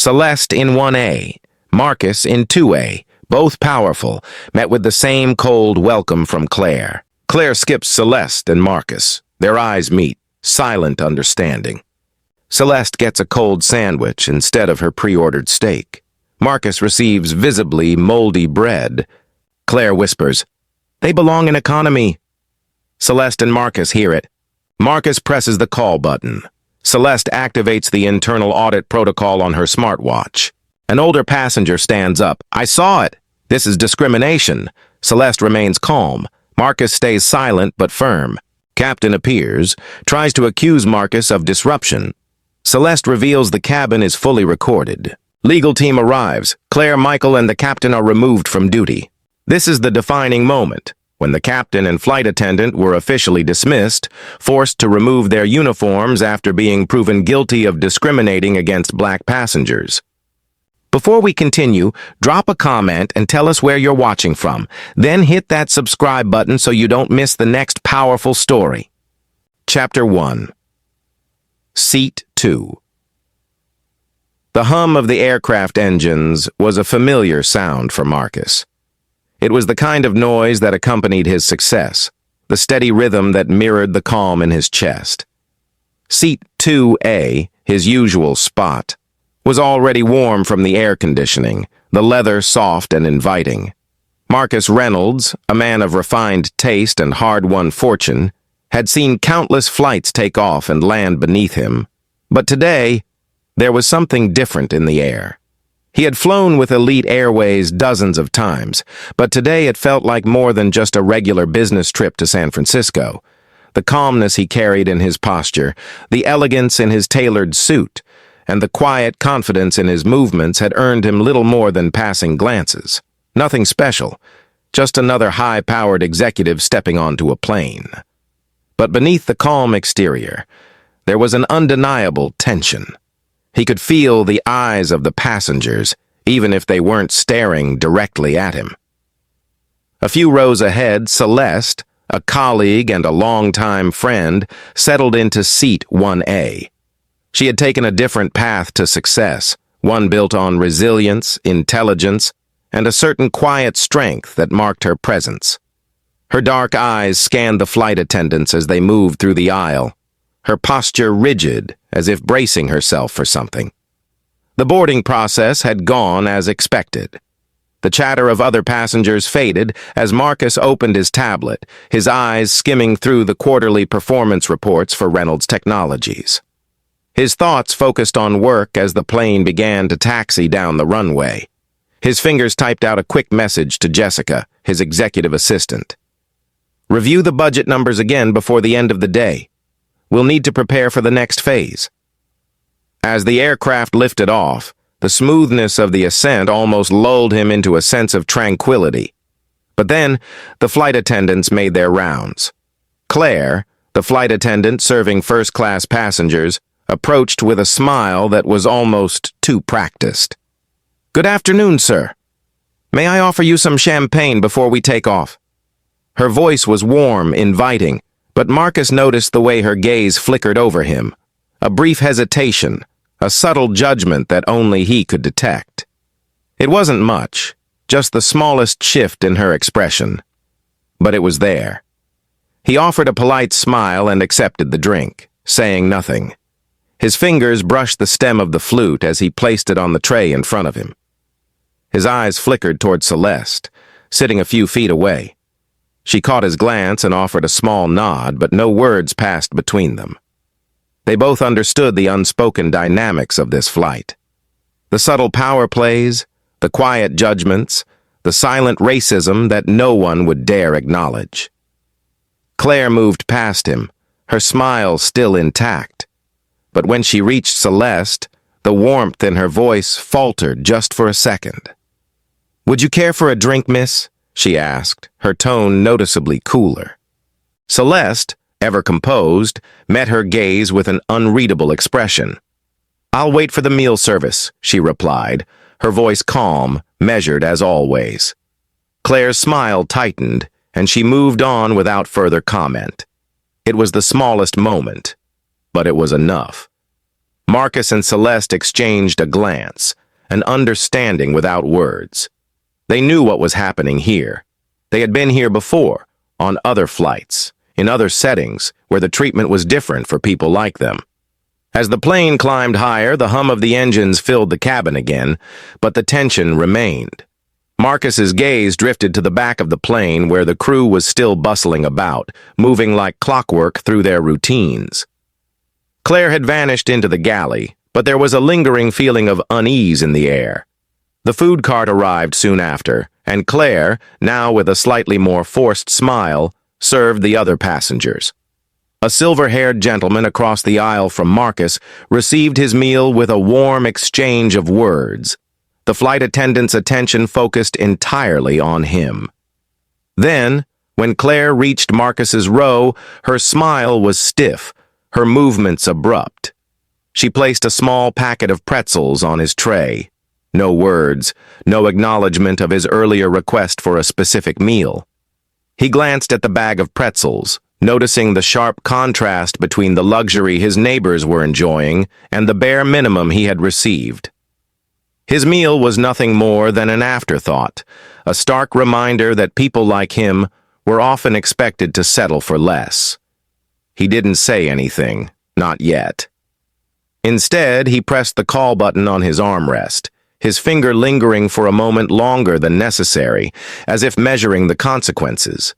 Celeste in 1A, Marcus in 2A, both powerful, met with the same cold welcome from Claire. Claire skips Celeste and Marcus. Their eyes meet, silent understanding. Celeste gets a cold sandwich instead of her pre-ordered steak. Marcus receives visibly moldy bread. Claire whispers, "They belong in economy." Celeste and Marcus hear it. Marcus presses the call button. Celeste activates the internal audit protocol on her smartwatch. An older passenger stands up. "I saw it. This is discrimination." Celeste remains calm. Marcus stays silent but firm. Captain appears, tries to accuse Marcus of disruption. Celeste reveals the cabin is fully recorded. Legal team arrives. Claire, Michael, and the captain are removed from duty. This is the defining moment, when the captain and flight attendant were officially dismissed, forced to remove their uniforms after being proven guilty of discriminating against black passengers. Before we continue, drop a comment and tell us where you're watching from. Then hit that subscribe button so you don't miss the next powerful story. Chapter 1. Seat 2. The hum of the aircraft engines was a familiar sound for Marcus. It was the kind of noise that accompanied his success, the steady rhythm that mirrored the calm in his chest. Seat 2A, his usual spot, was already warm from the air conditioning, the leather soft and inviting. Marcus Reynolds, a man of refined taste and hard-won fortune, had seen countless flights take off and land beneath him. But today, there was something different in the air. He had flown with Elite Airways dozens of times, but today it felt like more than just a regular business trip to San Francisco. The calmness he carried in his posture, the elegance in his tailored suit, and the quiet confidence in his movements had earned him little more than passing glances. Nothing special, just another high-powered executive stepping onto a plane. But beneath the calm exterior, there was an undeniable tension. He could feel the eyes of the passengers, even if they weren't staring directly at him. A few rows ahead, Celeste, a colleague and a longtime friend, settled into seat 1A. She had taken a different path to success, one built on resilience, intelligence, and a certain quiet strength that marked her presence. Her dark eyes scanned the flight attendants as they moved through the aisle, her posture rigid, as if bracing herself for something. The boarding process had gone as expected. The chatter of other passengers faded as Marcus opened his tablet, his eyes skimming through the quarterly performance reports for Reynolds Technologies. His thoughts focused on work as the plane began to taxi down the runway. His fingers typed out a quick message to Jessica, his executive assistant. "Review the budget numbers again before the end of the day. We'll need to prepare for the next phase." As the aircraft lifted off, the smoothness of the ascent almost lulled him into a sense of tranquility. But then, the flight attendants made their rounds. Claire, the flight attendant serving first-class passengers, approached with a smile that was almost too practiced. "Good afternoon, sir. May I offer you some champagne before we take off?" Her voice was warm, inviting, but Marcus noticed the way her gaze flickered over him. A brief hesitation, a subtle judgment that only he could detect. It wasn't much, just the smallest shift in her expression. But it was there. He offered a polite smile and accepted the drink, saying nothing. His fingers brushed the stem of the flute as he placed it on the tray in front of him. His eyes flickered toward Celeste, sitting a few feet away. She caught his glance and offered a small nod, but no words passed between them. They both understood the unspoken dynamics of this flight. The subtle power plays, the quiet judgments, the silent racism that no one would dare acknowledge. Claire moved past him, her smile still intact. But when she reached Celeste, the warmth in her voice faltered just for a second. "Would you care for a drink, miss?" she asked, her tone noticeably cooler. Celeste, ever composed, met her gaze with an unreadable expression. "I'll wait for the meal service," she replied, her voice calm, measured as always. Claire's smile tightened, and she moved on without further comment. It was the smallest moment, but it was enough. Marcus and Celeste exchanged a glance, an understanding without words. They knew what was happening here. They had been here before, on other flights, in other settings, where the treatment was different for people like them. As the plane climbed higher, the hum of the engines filled the cabin again, but the tension remained. Marcus's gaze drifted to the back of the plane where the crew was still bustling about, moving like clockwork through their routines. Claire had vanished into the galley, but there was a lingering feeling of unease in the air. The food cart arrived soon after, and Claire, now with a slightly more forced smile, served the other passengers. A silver-haired gentleman across the aisle from Marcus received his meal with a warm exchange of words. The flight attendant's attention focused entirely on him. Then, when Claire reached Marcus's row, her smile was stiff, her movements abrupt. She placed a small packet of pretzels on his tray. No words, no acknowledgement of his earlier request for a specific meal. He glanced at the bag of pretzels, noticing the sharp contrast between the luxury his neighbors were enjoying and the bare minimum he had received. His meal was nothing more than an afterthought, a stark reminder that people like him were often expected to settle for less. He didn't say anything, not yet. Instead, he pressed the call button on his armrest, his finger lingering for a moment longer than necessary, as if measuring the consequences.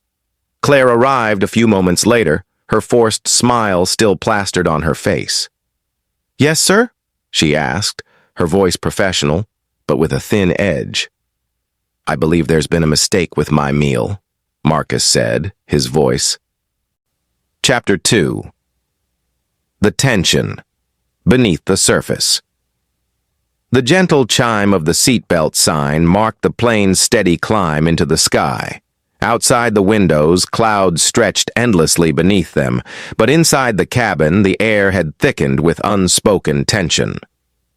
Claire arrived a few moments later, her forced smile still plastered on her face. "Yes, sir?" she asked, her voice professional, but with a thin edge. "I believe there's been a mistake with my meal," Marcus said, his voice. Chapter 2. The tension. Beneath the surface. The gentle chime of the seatbelt sign marked the plane's steady climb into the sky. Outside the windows, clouds stretched endlessly beneath them, but inside the cabin, the air had thickened with unspoken tension.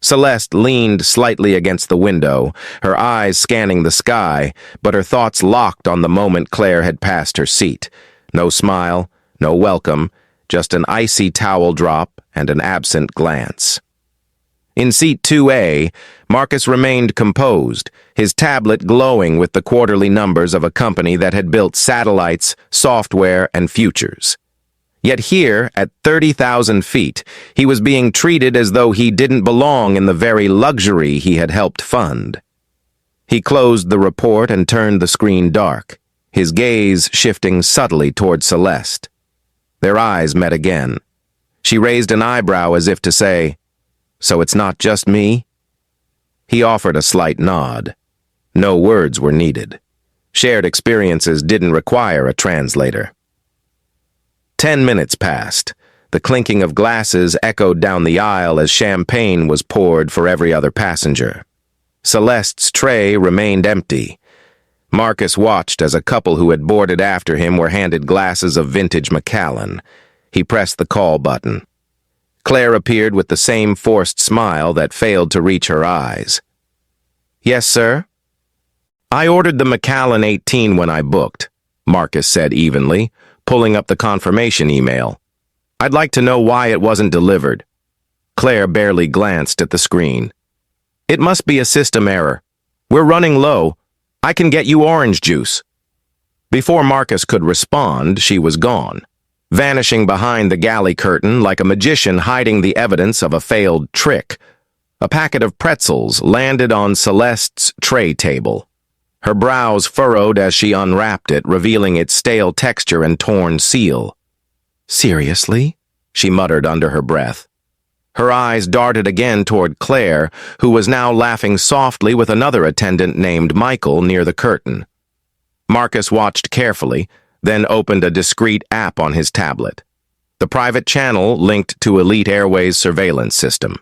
Celeste leaned slightly against the window, her eyes scanning the sky, but her thoughts locked on the moment Claire had passed her seat. No smile, no welcome, just an icy towel drop and an absent glance. In seat 2A, Marcus remained composed, his tablet glowing with the quarterly numbers of a company that had built satellites, software, and futures. Yet here, at 30,000 feet, he was being treated as though he didn't belong in the very luxury he had helped fund. He closed the report and turned the screen dark, his gaze shifting subtly toward Celeste. Their eyes met again. She raised an eyebrow as if to say, "So it's not just me?" He offered a slight nod. No words were needed. Shared experiences didn't require a translator. 10 minutes passed. The clinking of glasses echoed down the aisle as champagne was poured for every other passenger. Celeste's tray remained empty. Marcus watched as a couple who had boarded after him were handed glasses of vintage Macallan. He pressed the call button. Claire appeared with the same forced smile that failed to reach her eyes. "Yes, sir?" "I ordered the Macallan 18 when I booked," Marcus said evenly, pulling up the confirmation email. "I'd like to know why it wasn't delivered." Claire barely glanced at the screen. "It must be a system error. We're running low. I can get you orange juice." Before Marcus could respond, she was gone, vanishing behind the galley curtain like a magician hiding the evidence of a failed trick. A packet of pretzels landed on Celeste's tray table. Her brows furrowed as she unwrapped it, revealing its stale texture and torn seal. "Seriously?" she muttered under her breath. Her eyes darted again toward Claire, who was now laughing softly with another attendant named Michael near the curtain. Marcus watched carefully, then opened a discreet app on his tablet. The private channel linked to Elite Airways' surveillance system.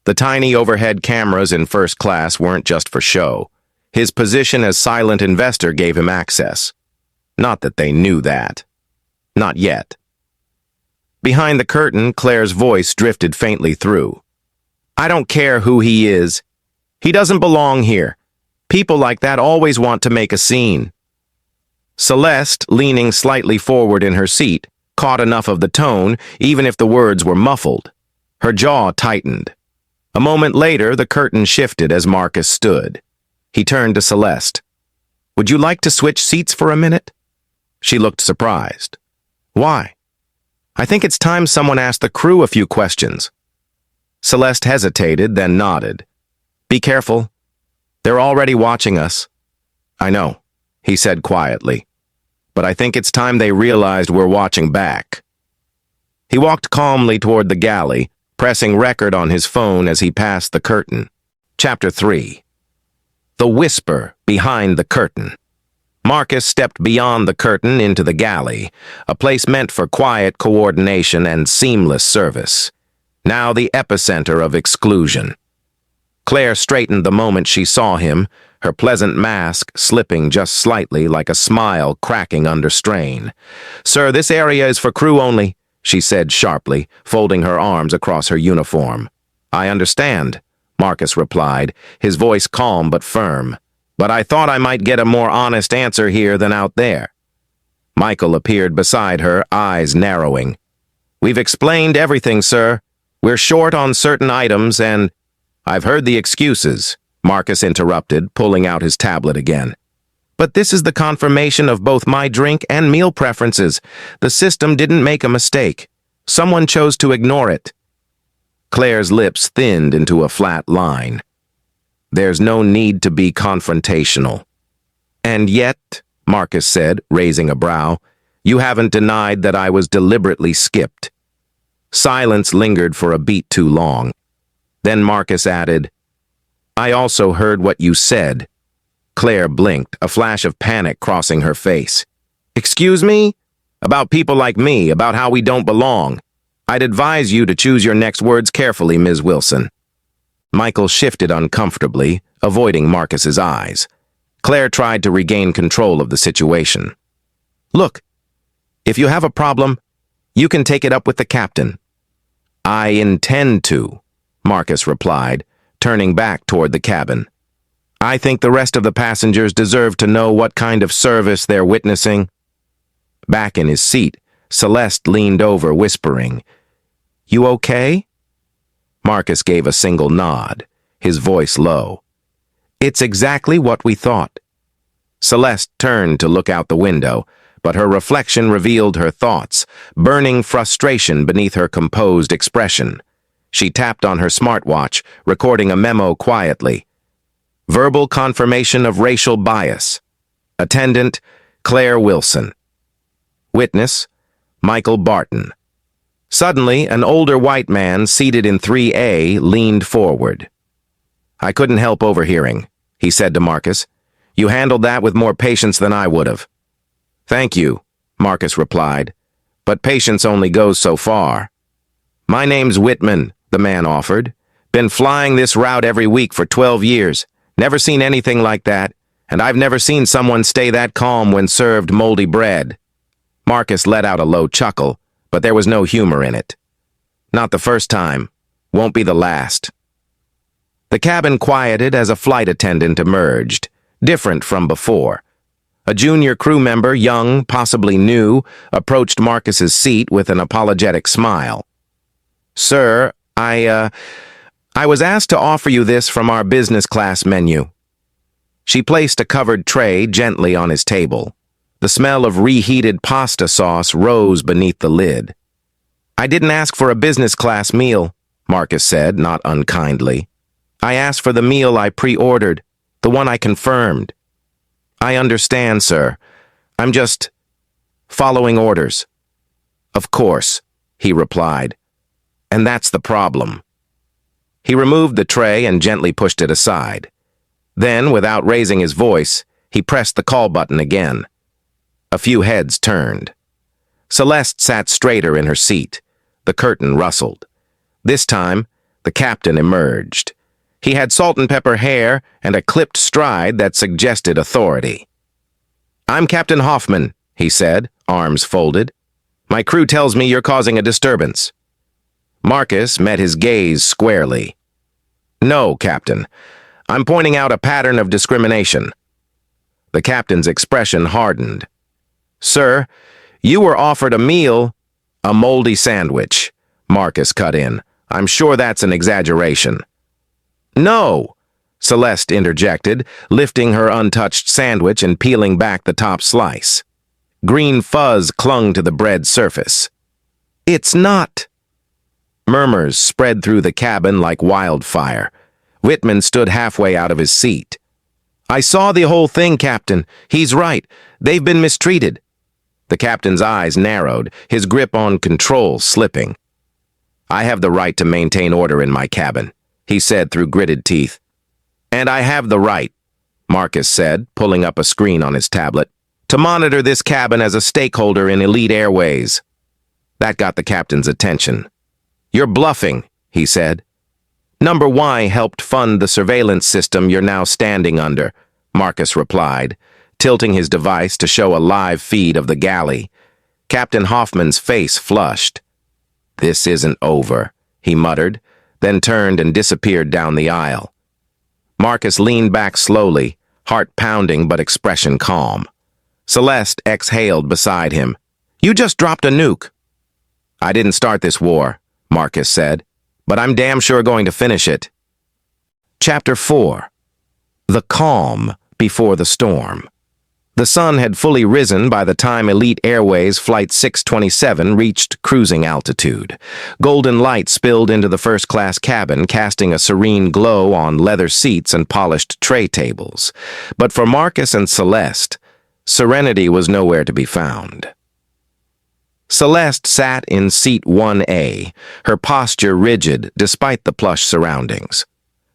The tiny overhead cameras in first class weren't just for show. His position as silent investor gave him access. Not that they knew that. Not yet. Behind the curtain, Claire's voice drifted faintly through. "I don't care who he is. He doesn't belong here. People like that always want to make a scene." Celeste, leaning slightly forward in her seat, caught enough of the tone, even if the words were muffled. Her jaw tightened. A moment later, the curtain shifted as Marcus stood. He turned to Celeste. "Would you like to switch seats for a minute?" She looked surprised. "Why?" "I think it's time someone asked the crew a few questions." Celeste hesitated, then nodded. "Be careful. They're already watching us." "I know," he said quietly. "But I think it's time they realized we're watching back." He walked calmly toward the galley, pressing record on his phone as he passed the curtain. Chapter 3. The Whisper Behind the Curtain. Marcus stepped beyond the curtain into the galley, a place meant for quiet coordination and seamless service. Now the epicenter of exclusion. Claire straightened the moment she saw him, her pleasant mask slipping just slightly like a smile cracking under strain. "Sir, this area is for crew only," she said sharply, folding her arms across her uniform. "I understand," Marcus replied, his voice calm but firm. "But I thought I might get a more honest answer here than out there." Michael appeared beside her, eyes narrowing. "We've explained everything, sir. We're short on certain items and—" "I've heard the excuses," Marcus interrupted, pulling out his tablet again. "But this is the confirmation of both my drink and meal preferences. The system didn't make a mistake. Someone chose to ignore it." Claire's lips thinned into a flat line. "There's no need to be confrontational." "And yet," Marcus said, raising a brow, "you haven't denied that I was deliberately skipped." Silence lingered for a beat too long. Then Marcus added, "I also heard what you said." Claire blinked, a flash of panic crossing her face. "Excuse me? About people like me, about how we don't belong. I'd advise you to choose your next words carefully, Ms. Wilson." Michael shifted uncomfortably, avoiding Marcus's eyes. Claire tried to regain control of the situation. "Look, if you have a problem, you can take it up with the captain." "I intend to," Marcus replied, turning back toward the cabin. "I think the rest of the passengers deserve to know what kind of service they're witnessing." Back in his seat, Celeste leaned over, whispering, "You okay?" Marcus gave a single nod, his voice low. "It's exactly what we thought." Celeste turned to look out the window, but her reflection revealed her thoughts, burning frustration beneath her composed expression. She tapped on her smartwatch, recording a memo quietly. "Verbal confirmation of racial bias. Attendant, Claire Wilson. Witness, Michael Barton." Suddenly, an older white man seated in 3A leaned forward. "I couldn't help overhearing," he said to Marcus. "You handled that with more patience than I would have." "Thank you," Marcus replied, "but patience only goes so far." "My name's Whitman," the man offered. "Been flying this route every week for 12 years. Never seen anything like that, and I've never seen someone stay that calm when served moldy bread." Marcus let out a low chuckle, but there was no humor in it. "Not the first time. Won't be the last." The cabin quieted as a flight attendant emerged, different from before. A junior crew member, young, possibly new, approached Marcus's seat with an apologetic smile. "Sir, I was asked to offer you this from our business class menu." She placed a covered tray gently on his table. The smell of reheated pasta sauce rose beneath the lid. "I didn't ask for a business class meal," Marcus said, not unkindly. "I asked for the meal I pre-ordered, the one I confirmed." "I understand, sir. I'm just following orders." "Of course," he replied. "And that's the problem." He removed the tray and gently pushed it aside. Then, without raising his voice, he pressed the call button again. A few heads turned. Celeste sat straighter in her seat. The curtain rustled. This time, the captain emerged. He had salt and pepper hair and a clipped stride that suggested authority. "I'm Captain Hoffman," he said, arms folded. "My crew tells me you're causing a disturbance." Marcus met his gaze squarely. "No, Captain. I'm pointing out a pattern of discrimination." The captain's expression hardened. "Sir, you were offered a meal—" "A moldy sandwich," Marcus cut in, I'm sure that's an exaggeration. No, Celeste interjected, lifting her untouched sandwich and peeling back the top slice. Green fuzz clung to the bread surface. It's not. Murmurs spread through the cabin like wildfire. Whitman stood halfway out of his seat. I saw the whole thing, Captain. He's right. They've been mistreated. The captain's eyes narrowed, his grip on control slipping. I have the right to maintain order in my cabin, he said through gritted teeth. And I have the right, Marcus said, pulling up a screen on his tablet, to monitor this cabin as a stakeholder in Elite Airways. That got the captain's attention. You're bluffing, he said. Number Y helped fund the surveillance system you're now standing under, Marcus replied, tilting his device to show a live feed of the galley. Captain Hoffman's face flushed. This isn't over, he muttered, then turned and disappeared down the aisle. Marcus leaned back slowly, heart pounding but expression calm. Celeste exhaled beside him. You just dropped a nuke. I didn't start this war, Marcus said, but I'm damn sure going to finish it. Chapter 4. The Calm Before the Storm. The sun had fully risen by the time Elite Airways Flight 627 reached cruising altitude. Golden light spilled into the first-class cabin, casting a serene glow on leather seats and polished tray tables. But for Marcus and Celeste, serenity was nowhere to be found. Celeste sat in seat 1A, her posture rigid despite the plush surroundings.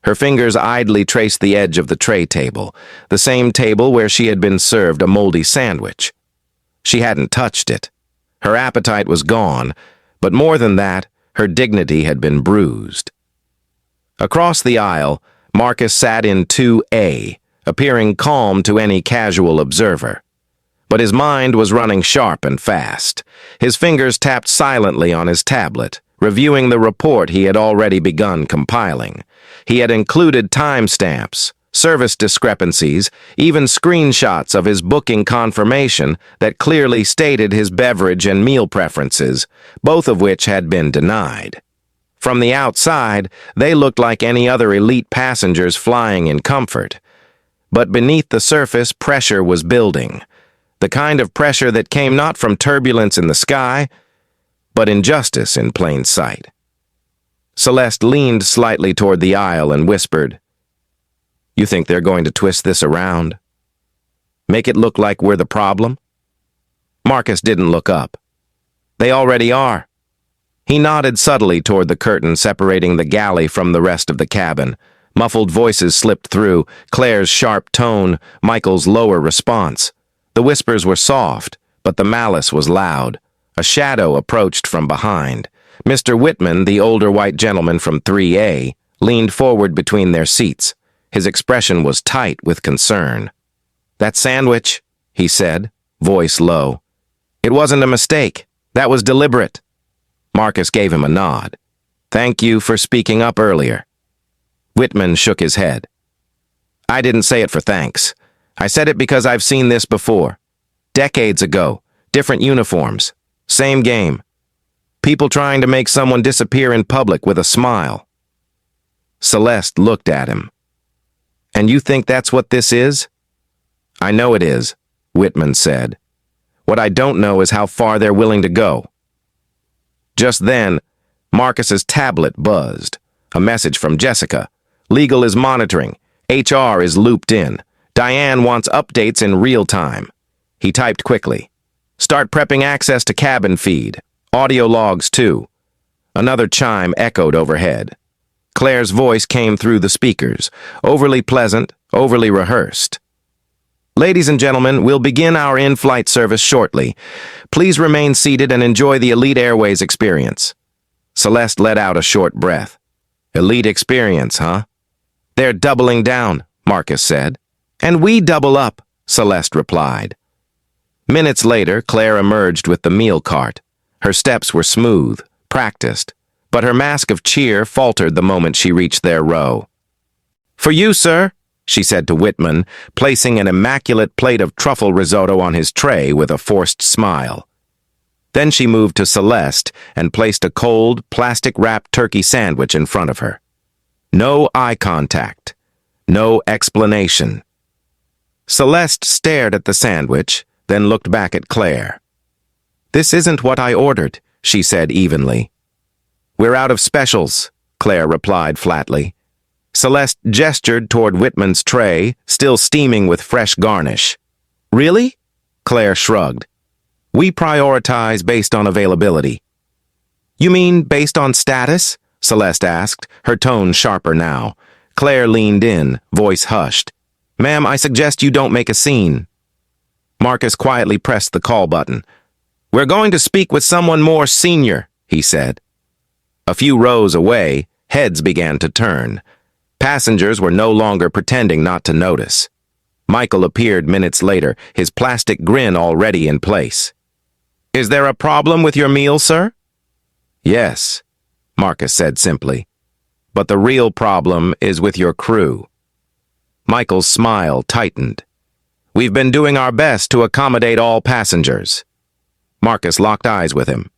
Her fingers idly traced the edge of the tray table, the same table where she had been served a moldy sandwich. She hadn't touched it. Her appetite was gone, but more than that, her dignity had been bruised. Across the aisle, Marcus sat in 2A, appearing calm to any casual observer. But his mind was running sharp and fast. His fingers tapped silently on his tablet, reviewing the report he had already begun compiling. He had included timestamps, service discrepancies, even screenshots of his booking confirmation that clearly stated his beverage and meal preferences, both of which had been denied. From the outside, they looked like any other elite passengers flying in comfort. But beneath the surface, pressure was building. The kind of pressure that came not from turbulence in the sky, but injustice in plain sight. Celeste leaned slightly toward the aisle and whispered, You think they're going to twist this around? Make it look like we're the problem? Marcus didn't look up. They already are. He nodded subtly toward the curtain separating the galley from the rest of the cabin. Muffled voices slipped through, Claire's sharp tone, Michael's lower response. The whispers were soft, but the malice was loud. A shadow approached from behind. Mr. Whitman, the older white gentleman from 3A, leaned forward between their seats. His expression was tight with concern. That sandwich, he said, voice low. It wasn't a mistake. That was deliberate. Marcus gave him a nod. Thank you for speaking up earlier. Whitman shook his head. I didn't say it for thanks. I said it because I've seen this before. Decades ago, different uniforms, same game. People trying to make someone disappear in public with a smile. Celeste looked at him. And you think that's what this is? I know it is, Whitman said. What I don't know is how far they're willing to go. Just then, Marcus's tablet buzzed. A message from Jessica. Legal is monitoring. HR is looped in. Diane wants updates in real time. He typed quickly. Start prepping access to cabin feed. Audio logs, too. Another chime echoed overhead. Claire's voice came through the speakers, overly pleasant, overly rehearsed. Ladies and gentlemen, we'll begin our in-flight service shortly. Please remain seated and enjoy the Elite Airways experience. Celeste let out a short breath. Elite experience, huh? They're doubling down, Marcus said. And we double up, Celeste replied. Minutes later, Claire emerged with the meal cart. Her steps were smooth, practiced, but her mask of cheer faltered the moment she reached their row. For you, sir, she said to Whitman, placing an immaculate plate of truffle risotto on his tray with a forced smile. Then she moved to Celeste and placed a cold, plastic-wrapped turkey sandwich in front of her. No eye contact. No explanation. Celeste stared at the sandwich, then looked back at Claire. "This isn't what I ordered," she said evenly. "We're out of specials," Claire replied flatly. Celeste gestured toward Whitman's tray, still steaming with fresh garnish. "Really?" Claire shrugged. "We prioritize based on availability." "You mean based on status?" Celeste asked, her tone sharper now. Claire leaned in, voice hushed. "Ma'am, I suggest you don't make a scene." Marcus quietly pressed the call button. "We're going to speak with someone more senior," he said. A few rows away, heads began to turn. Passengers were no longer pretending not to notice. Michael appeared minutes later, his plastic grin already in place. "Is there a problem with your meal, sir?" "Yes," Marcus said simply. "But the real problem is with your crew." Michael's smile tightened. "We've been doing our best to accommodate all passengers." Marcus locked eyes with him.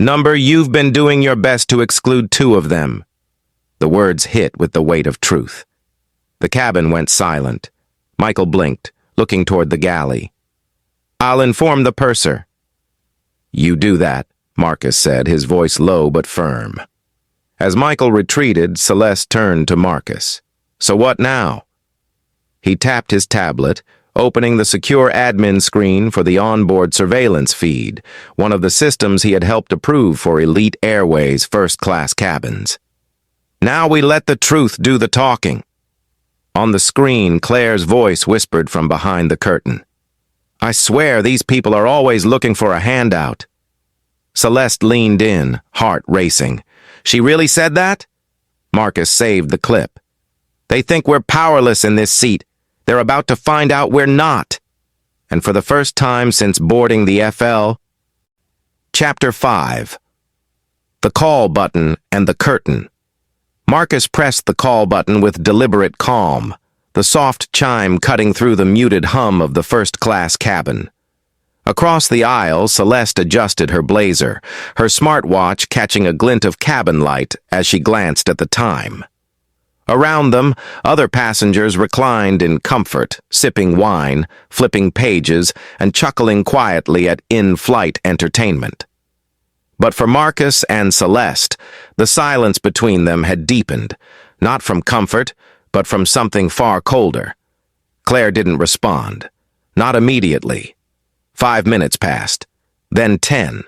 "Number, you've been doing your best to exclude 2 of them." The words hit with the weight of truth. The cabin went silent. Michael blinked, looking toward the galley. "I'll inform the purser." "You do that," Marcus said, his voice low but firm. As Michael retreated, Celeste turned to Marcus. "So what now?" He tapped his tablet, opening the secure admin screen for the onboard surveillance feed, one of the systems he had helped approve for Elite Airways first-class cabins. "Now we let the truth do the talking." On the screen, Claire's voice whispered from behind the curtain. "I swear these people are always looking for a handout." Celeste leaned in, heart racing. "She really said that?" Marcus saved the clip. "They think we're powerless in this seat. They're about to find out we're not." And for the first time since boarding the FL... Chapter 5. The call button and the curtain. Marcus pressed the call button with deliberate calm, the soft chime cutting through the muted hum of the first-class cabin. Across the aisle, Celeste adjusted her blazer, her smartwatch catching a glint of cabin light as she glanced at the time. Around them, other passengers reclined in comfort, sipping wine, flipping pages, and chuckling quietly at in-flight entertainment. But for Marcus and Celeste, the silence between them had deepened, not from comfort, but from something far colder. Claire didn't respond. Not immediately. 5 minutes passed. Then 10.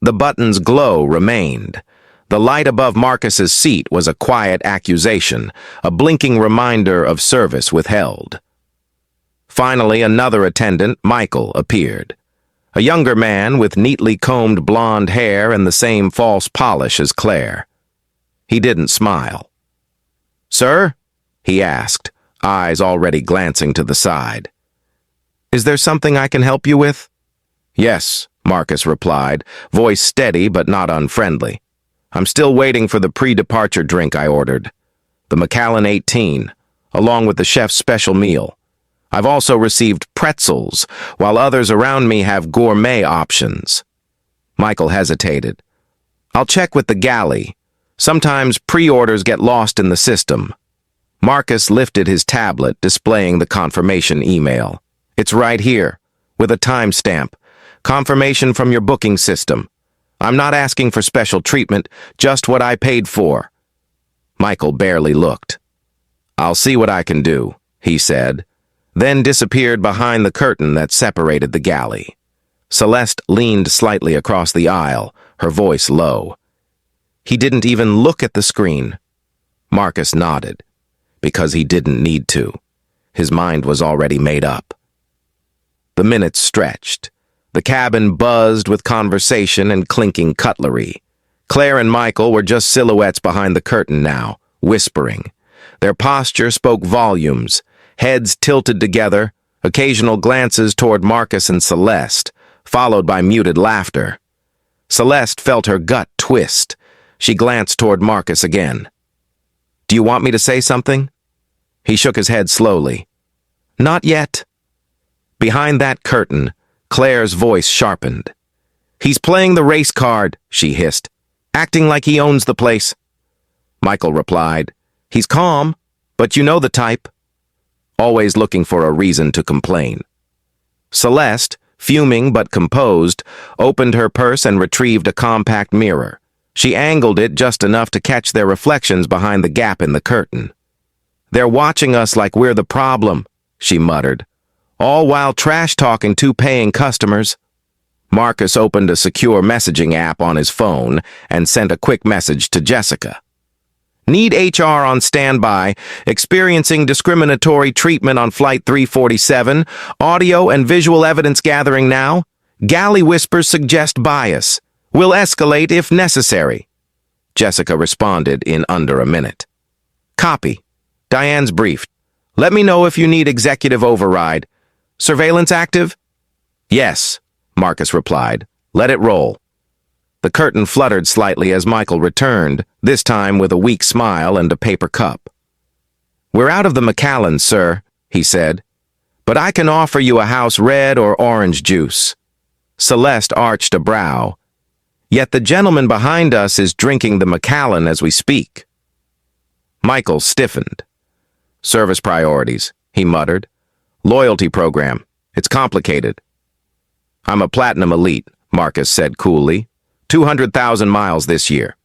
The button's glow remained. The light above Marcus's seat was a quiet accusation, a blinking reminder of service withheld. Finally, another attendant, Michael, appeared. A younger man with neatly combed blonde hair and the same false polish as Claire. He didn't smile. "Sir?" he asked, eyes already glancing to the side. "Is there something I can help you with?" "Yes," Marcus replied, voice steady but not unfriendly. "I'm still waiting for the pre-departure drink I ordered. The Macallan 18, along with the chef's special meal. I've also received pretzels, while others around me have gourmet options." Michael hesitated. "I'll check with the galley. Sometimes pre-orders get lost in the system." Marcus lifted his tablet, displaying the confirmation email. "It's right here, with a timestamp. Confirmation from your booking system. I'm not asking for special treatment, just what I paid for." Michael barely looked. "I'll see what I can do," he said, then disappeared behind the curtain that separated the galley. Celeste leaned slightly across the aisle, her voice low. "He didn't even look at the screen." Marcus nodded, because he didn't need to. His mind was already made up. The minutes stretched. The cabin buzzed with conversation and clinking cutlery. Claire and Michael were just silhouettes behind the curtain now, whispering. Their posture spoke volumes, heads tilted together, occasional glances toward Marcus and Celeste, followed by muted laughter. Celeste felt her gut twist. She glanced toward Marcus again. "Do you want me to say something?" He shook his head slowly. "Not yet." Behind that curtain, Claire's voice sharpened. "He's playing the race card," she hissed, "acting like he owns the place." Michael replied, "He's calm, but you know the type." Always looking for a reason to complain. Celeste, fuming but composed, opened her purse and retrieved a compact mirror. She angled it just enough to catch their reflections behind the gap in the curtain. "They're watching us like we're the problem," she muttered, "all while trash-talking two paying customers." Marcus opened a secure messaging app on his phone and sent a quick message to Jessica. "Need HR on standby, experiencing discriminatory treatment on Flight 347, audio and visual evidence gathering now. Galley whispers suggest bias. Will escalate if necessary." Jessica responded in under a minute. "Copy. Diane's briefed. Let me know if you need executive override. Surveillance active?" "Yes," Marcus replied. "Let it roll." The curtain fluttered slightly as Michael returned, this time with a weak smile and a paper cup. "We're out of the Macallans, sir," he said, "but I can offer you a house red or orange juice." Celeste arched a brow. "Yet the gentleman behind us is drinking the Macallan as we speak." Michael stiffened. "Service priorities," he muttered. "Loyalty program. It's complicated." "I'm a platinum elite," Marcus said coolly. 200,000 miles this year.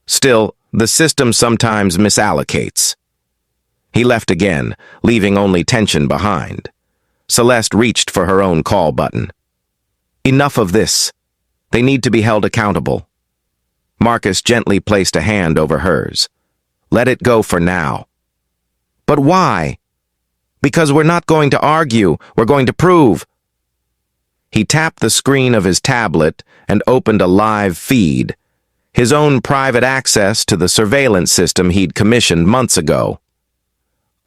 "Still, the system sometimes misallocates." He left again, leaving only tension behind. Celeste reached for her own call button. "Enough of this. They need to be held accountable." Marcus gently placed a hand over hers. "Let it go for now." "But why?" "Because we're not going to argue, we're going to prove." He tapped the screen of his tablet and opened a live feed, his own private access to the surveillance system he'd commissioned months ago.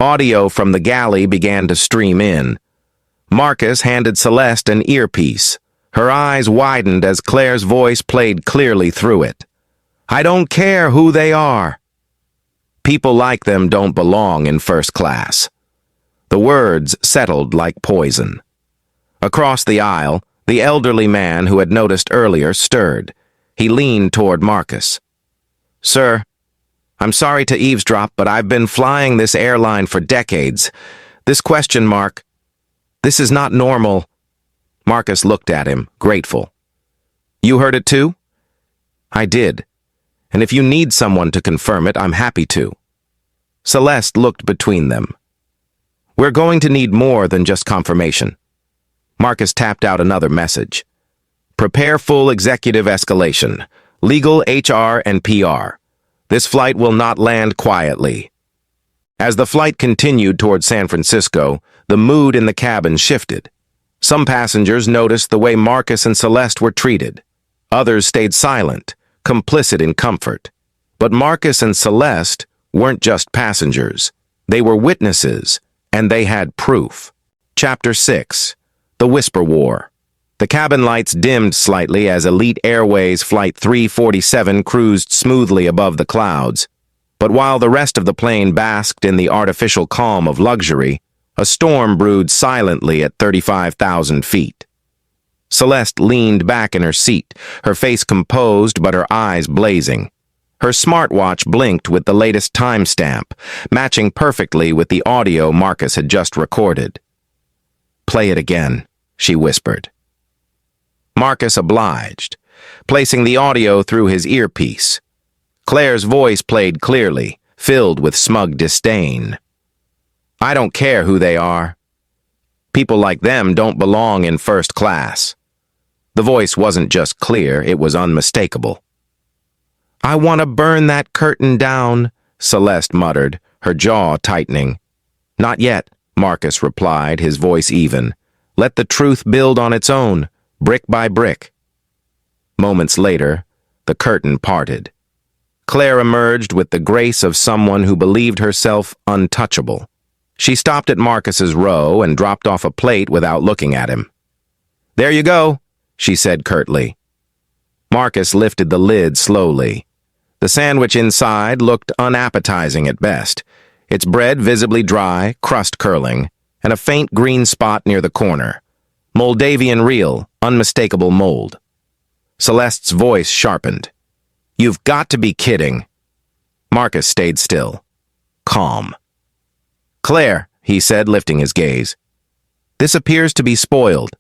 Audio from the galley began to stream in. Marcus handed Celeste an earpiece. Her eyes widened as Claire's voice played clearly through it. "I don't care who they are. People like them don't belong in first class." The words settled like poison. Across the aisle, the elderly man who had noticed earlier stirred. He leaned toward Marcus. "Sir, I'm sorry to eavesdrop, but I've been flying this airline for decades. This question mark, this is not normal." Marcus looked at him, grateful. "You heard it too?" "I did. And if you need someone to confirm it, I'm happy to." Celeste looked between them. "We're going to need more than just confirmation." Marcus tapped out another message. "Prepare full executive escalation. Legal, HR, and PR. This flight will not land quietly." As the flight continued toward San Francisco, the mood in the cabin shifted. Some passengers noticed the way Marcus and Celeste were treated. Others stayed silent, complicit in comfort. But Marcus and Celeste weren't just passengers. They were witnesses, and they had proof. Chapter 6. The Whisper War. The cabin lights dimmed slightly as Elite Airways Flight 347 cruised smoothly above the clouds. But while the rest of the plane basked in the artificial calm of luxury, a storm brewed silently at 35,000 feet. Celeste leaned back in her seat, her face composed but her eyes blazing. Her smartwatch blinked with the latest timestamp, matching perfectly with the audio Marcus had just recorded. "Play it again," she whispered. Marcus obliged, placing the audio through his earpiece. Claire's voice played clearly, filled with smug disdain. "I don't care who they are. People like them don't belong in first class." The voice wasn't just clear, it was unmistakable. "I want to burn that curtain down," Celeste muttered, her jaw tightening. "Not yet," Marcus replied, his voice even. "Let the truth build on its own, brick by brick." Moments later, the curtain parted. Claire emerged with the grace of someone who believed herself untouchable. She stopped at Marcus's row and dropped off a plate without looking at him. "There you go," she said curtly. Marcus lifted the lid slowly. The sandwich inside looked unappetizing at best, its bread visibly dry, crust curling, and a faint green spot near the corner. Moldavian real, unmistakable mold. Celeste's voice sharpened. You've got to be kidding. Marcus stayed still, calm. Claire, he said, lifting his gaze. This appears to be spoiled.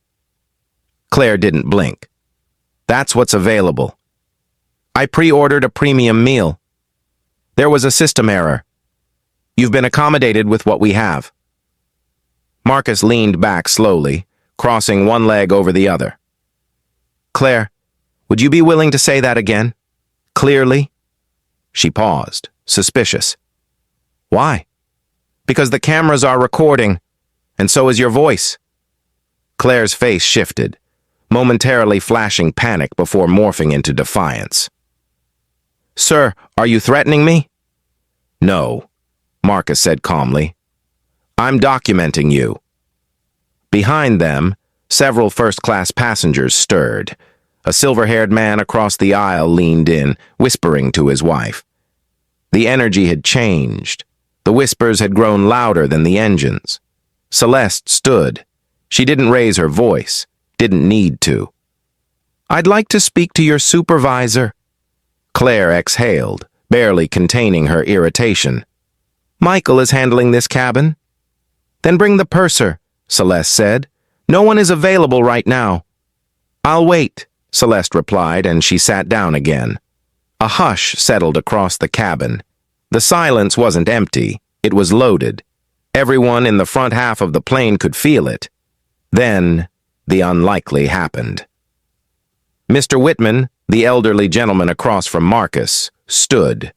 Claire didn't blink. That's what's available. I pre-ordered a premium meal. There was a system error. You've been accommodated with what we have. Marcus leaned back slowly, crossing one leg over the other. Claire, would you be willing to say that again? Clearly? She paused, suspicious. Why? Because the cameras are recording, and so is your voice. Claire's face shifted, momentarily flashing panic before morphing into defiance. Sir, are you threatening me? No, Marcus said calmly. I'm documenting you. Behind them, several first-class passengers stirred. A silver-haired man across the aisle leaned in, whispering to his wife. The energy had changed. The whispers had grown louder than the engines. Celeste stood. She didn't raise her voice, didn't need to. I'd like to speak to your supervisor. Claire exhaled, barely containing her irritation. Michael is handling this cabin. Then bring the purser, Celeste said. No one is available right now. I'll wait, Celeste replied, and she sat down again. A hush settled across the cabin. The silence wasn't empty, it was loaded. Everyone in the front half of the plane could feel it. Then, the unlikely happened. Mr. Whitman, the elderly gentleman across from Marcus, stood.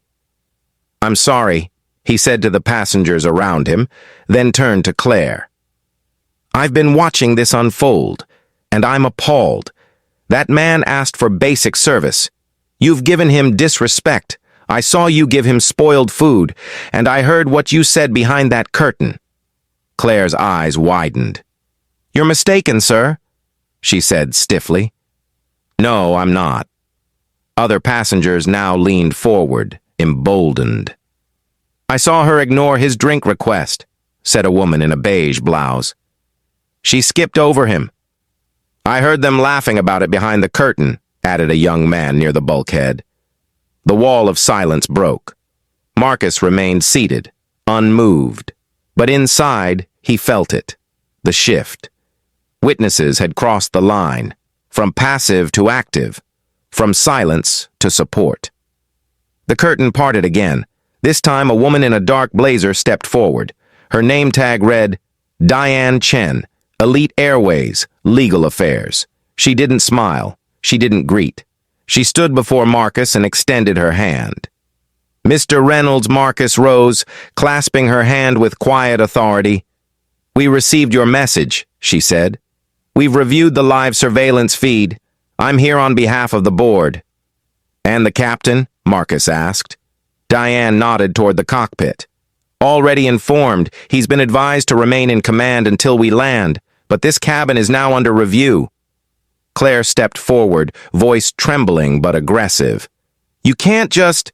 I'm sorry, he said to the passengers around him, then turned to Claire. I've been watching this unfold, and I'm appalled. That man asked for basic service. You've given him disrespect. I saw you give him spoiled food, and I heard what you said behind that curtain. Claire's eyes widened. You're mistaken, sir, she said stiffly. No, I'm not. Other passengers now leaned forward, emboldened. I saw her ignore his drink request, said a woman in a beige blouse. She skipped over him. I heard them laughing about it behind the curtain, added a young man near the bulkhead. The wall of silence broke. Marcus remained seated, unmoved. But inside, he felt it. The shift. Witnesses had crossed the line, from passive to active, from silence to support. The curtain parted again. This time, a woman in a dark blazer stepped forward. Her name tag read, Diane Chen, Elite Airways, Legal Affairs. She didn't smile. She didn't greet. She stood before Marcus and extended her hand. Mr. Reynolds. Marcus rose, clasping her hand with quiet authority. We received your message, she said. We've reviewed the live surveillance feed. I'm here on behalf of the board. And the captain? Marcus asked. Diane nodded toward the cockpit. Already informed, he's been advised to remain in command until we land, but this cabin is now under review. Claire stepped forward, voice trembling but aggressive. You can't just...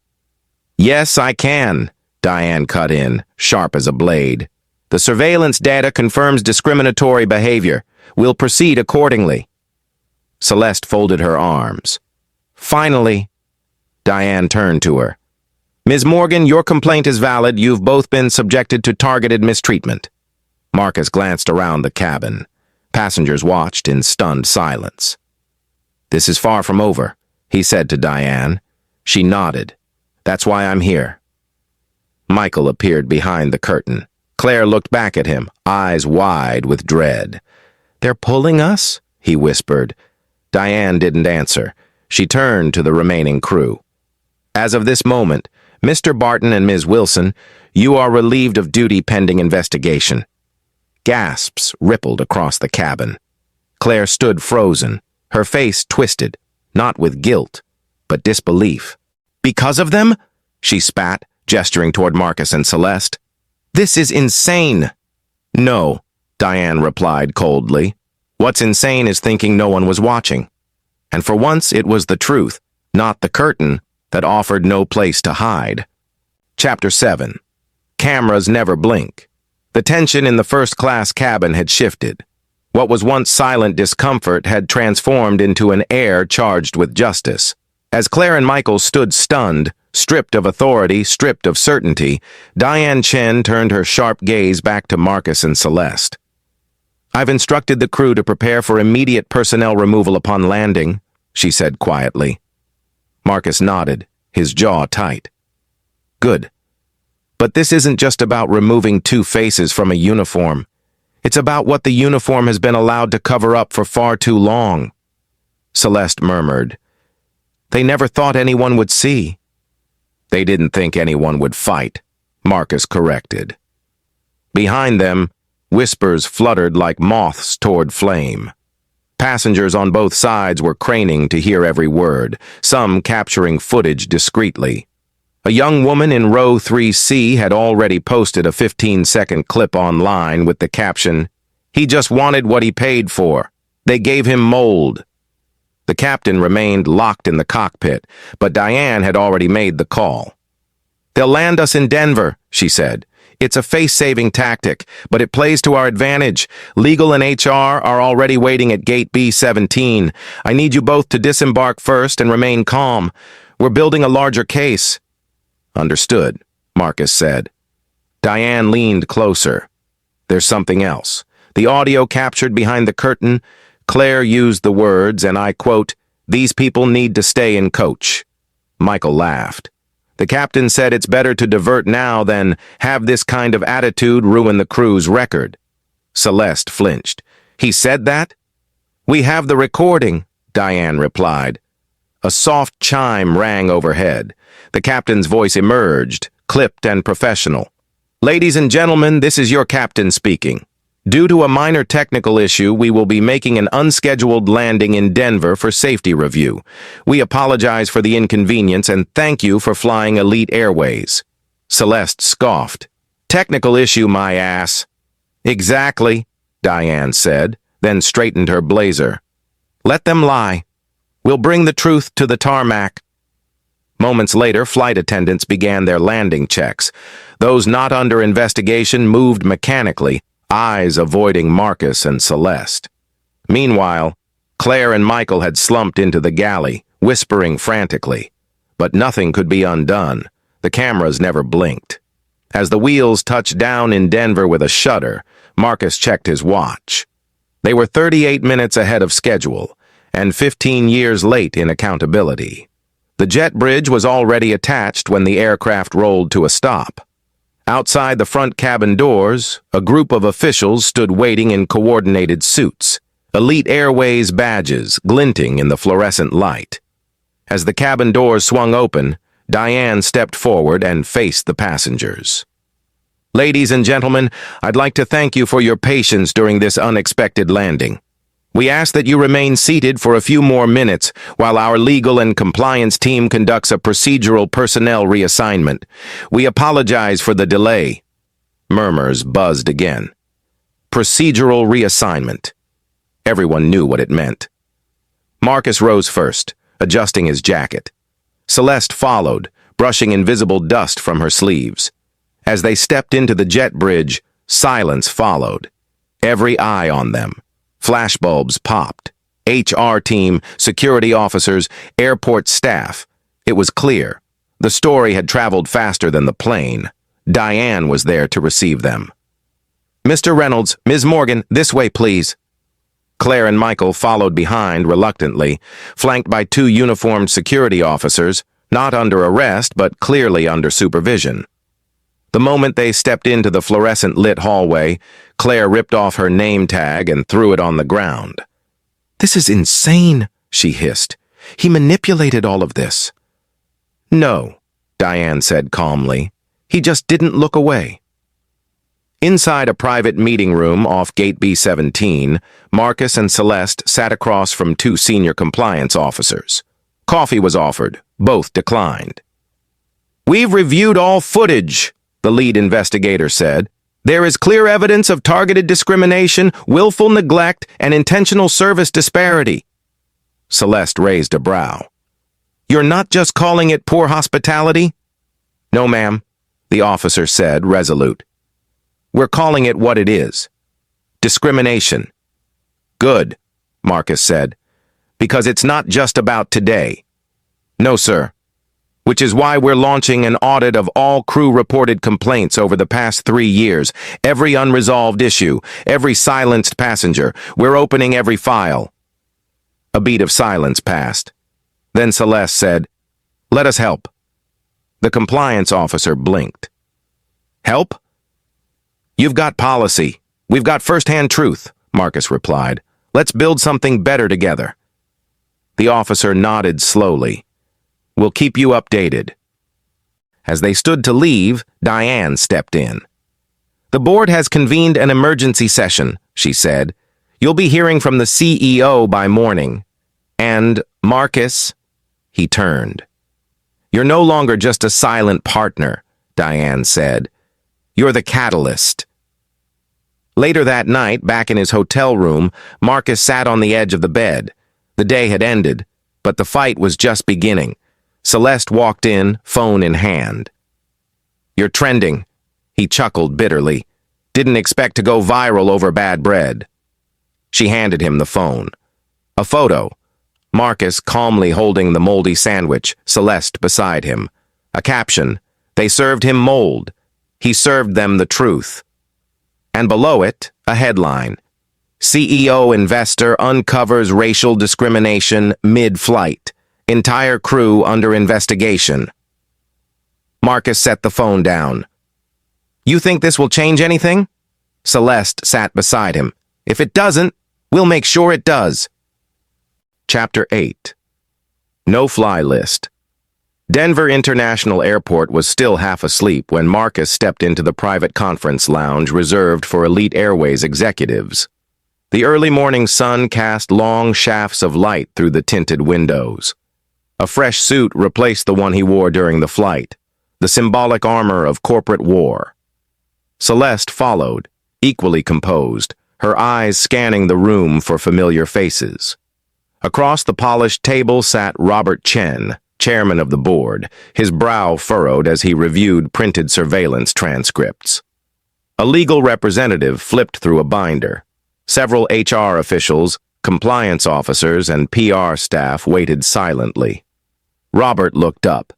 Yes, I can, Diane cut in, sharp as a blade. The surveillance data confirms discriminatory behavior. We'll proceed accordingly. Celeste folded her arms. Finally, Diane turned to her. Ms. Morgan, your complaint is valid. You've both been subjected to targeted mistreatment. Marcus glanced around the cabin. Passengers watched in stunned silence. This is far from over, he said to Diane. She nodded. That's why I'm here. Michael appeared behind the curtain. Claire looked back at him, eyes wide with dread. They're pulling us? He whispered. Diane didn't answer. She turned to the remaining crew. As of this moment, Mr. Barton and Ms. Wilson, you are relieved of duty pending investigation. Gasps rippled across the cabin. Claire stood frozen, her face twisted, not with guilt, but disbelief. Because of them? She spat, gesturing toward Marcus and Celeste. This is insane. No, Diane replied coldly. What's insane is thinking no one was watching. And for once it was the truth, not the curtain, that offered no place to hide. Chapter 7. Cameras never blink. The tension in the first-class cabin had shifted. What was once silent discomfort had transformed into an air charged with justice. As Claire and Michael stood stunned, stripped of authority, stripped of certainty, Diane Chen turned her sharp gaze back to Marcus and Celeste. "I've instructed the crew to prepare for immediate personnel removal upon landing," she said quietly. Marcus nodded, his jaw tight. "Good. But this isn't just about removing two faces from a uniform. It's about what the uniform has been allowed to cover up for far too long." Celeste murmured. "They never thought anyone would see." "They didn't think anyone would fight," Marcus corrected. Behind them, whispers fluttered like moths toward flame. Passengers on both sides were craning to hear every word, some capturing footage discreetly. A young woman in row 3C had already posted a 15-second clip online with the caption, "He just wanted what he paid for. They gave him mold." The captain remained locked in the cockpit, but Diane had already made the call. "They'll land us in Denver," she said. "It's a face-saving tactic, but it plays to our advantage. Legal and HR are already waiting at gate B-17. I need you both to disembark first and remain calm. We're building a larger case." "Understood," Marcus said. Diane leaned closer. "There's something else." The audio captured behind the curtain, Claire used the words, and I quote, "These people need to stay in coach." Michael laughed. "The captain said it's better to divert now than have this kind of attitude ruin the crew's record." Celeste flinched. "He said that?" "We have the recording," Diane replied. A soft chime rang overhead. The captain's voice emerged, clipped and professional. "Ladies and gentlemen, this is your captain speaking. Due to a minor technical issue, we will be making an unscheduled landing in Denver for safety review. We apologize for the inconvenience and thank you for flying Elite Airways." Celeste scoffed. "Technical issue, my ass." "Exactly," Diane said, then straightened her blazer. "Let them lie. We'll bring the truth to the tarmac." Moments later, flight attendants began their landing checks. Those not under investigation moved mechanically, eyes avoiding Marcus and Celeste. Meanwhile, Claire and Michael had slumped into the galley, whispering frantically. But nothing could be undone. The cameras never blinked. As the wheels touched down in Denver with a shudder, Marcus checked his watch. They were 38 minutes ahead of schedule, and 15 years late in accountability. The jet bridge was already attached when the aircraft rolled to a stop. Outside the front cabin doors, a group of officials stood waiting in coordinated suits, Elite Airways badges glinting in the fluorescent light. As the cabin doors swung open, Diane stepped forward and faced the passengers. "Ladies and gentlemen, I'd like to thank you for your patience during this unexpected landing. We ask that you remain seated for a few more minutes while our legal and compliance team conducts a procedural personnel reassignment. We apologize for the delay." Murmurs buzzed again. Procedural reassignment. Everyone knew what it meant. Marcus rose first, adjusting his jacket. Celeste followed, brushing invisible dust from her sleeves. As they stepped into the jet bridge, silence followed. Every eye on them. Flashbulbs popped. HR team, security officers, airport staff. It was clear. The story had traveled faster than the plane. Diane was there to receive them. "Mr. Reynolds, Ms. Morgan, this way, please." Claire and Michael followed behind reluctantly, flanked by two uniformed security officers, not under arrest but clearly under supervision. The moment they stepped into the fluorescent-lit hallway, Claire ripped off her name tag and threw it on the ground. "This is insane," she hissed. "He manipulated all of this." "No," Diane said calmly. "He just didn't look away." Inside a private meeting room off Gate B-17, Marcus and Celeste sat across from two senior compliance officers. Coffee was offered. Both declined. "We've reviewed all footage," the lead investigator said. "There is clear evidence of targeted discrimination, willful neglect, and intentional service disparity." Celeste raised a brow. "You're not just calling it poor hospitality?" "No, ma'am," the officer said, resolute. "We're calling it what it is. Discrimination. Good, Marcus said, because it's not just about today. No, sir. Which is why we're launching an audit of all crew-reported complaints over the past 3 years, every unresolved issue, every silenced passenger. We're opening every file. A beat of silence passed. Then Celeste said, "Let us help." The compliance officer blinked. "Help? You've got policy. We've got first-hand truth," Marcus replied. "Let's build something better together." The officer nodded slowly. "We'll keep you updated." As they stood to leave, Diane stepped in. "The board has convened an emergency session," she said. "You'll be hearing from the CEO by morning. And, Marcus," he turned. "You're no longer just a silent partner," Diane said. "You're the catalyst." Later that night, back in his hotel room, Marcus sat on the edge of the bed. The day had ended, but the fight was just beginning. Celeste walked in, phone in hand. "You're trending," he chuckled bitterly. "Didn't expect to go viral over bad bread." She handed him the phone. A photo. Marcus calmly holding the moldy sandwich, Celeste beside him. A caption. "They served him mold. He served them the truth." And below it, a headline. "CEO investor uncovers racial discrimination mid-flight. Entire crew under investigation." Marcus set the phone down. "You think this will change anything?" Celeste sat beside him. "If it doesn't, we'll make sure it does." Chapter 8. No-fly list. Denver International Airport was still half asleep when Marcus stepped into the private conference lounge reserved for Elite Airways executives. The early morning sun cast long shafts of light through the tinted windows. A fresh suit replaced the one he wore during the flight, the symbolic armor of corporate war. Celeste followed, equally composed, her eyes scanning the room for familiar faces. Across the polished table sat Robert Chen, chairman of the board, his brow furrowed as he reviewed printed surveillance transcripts. A legal representative flipped through a binder. Several HR officials, compliance officers, and PR staff waited silently. Robert looked up.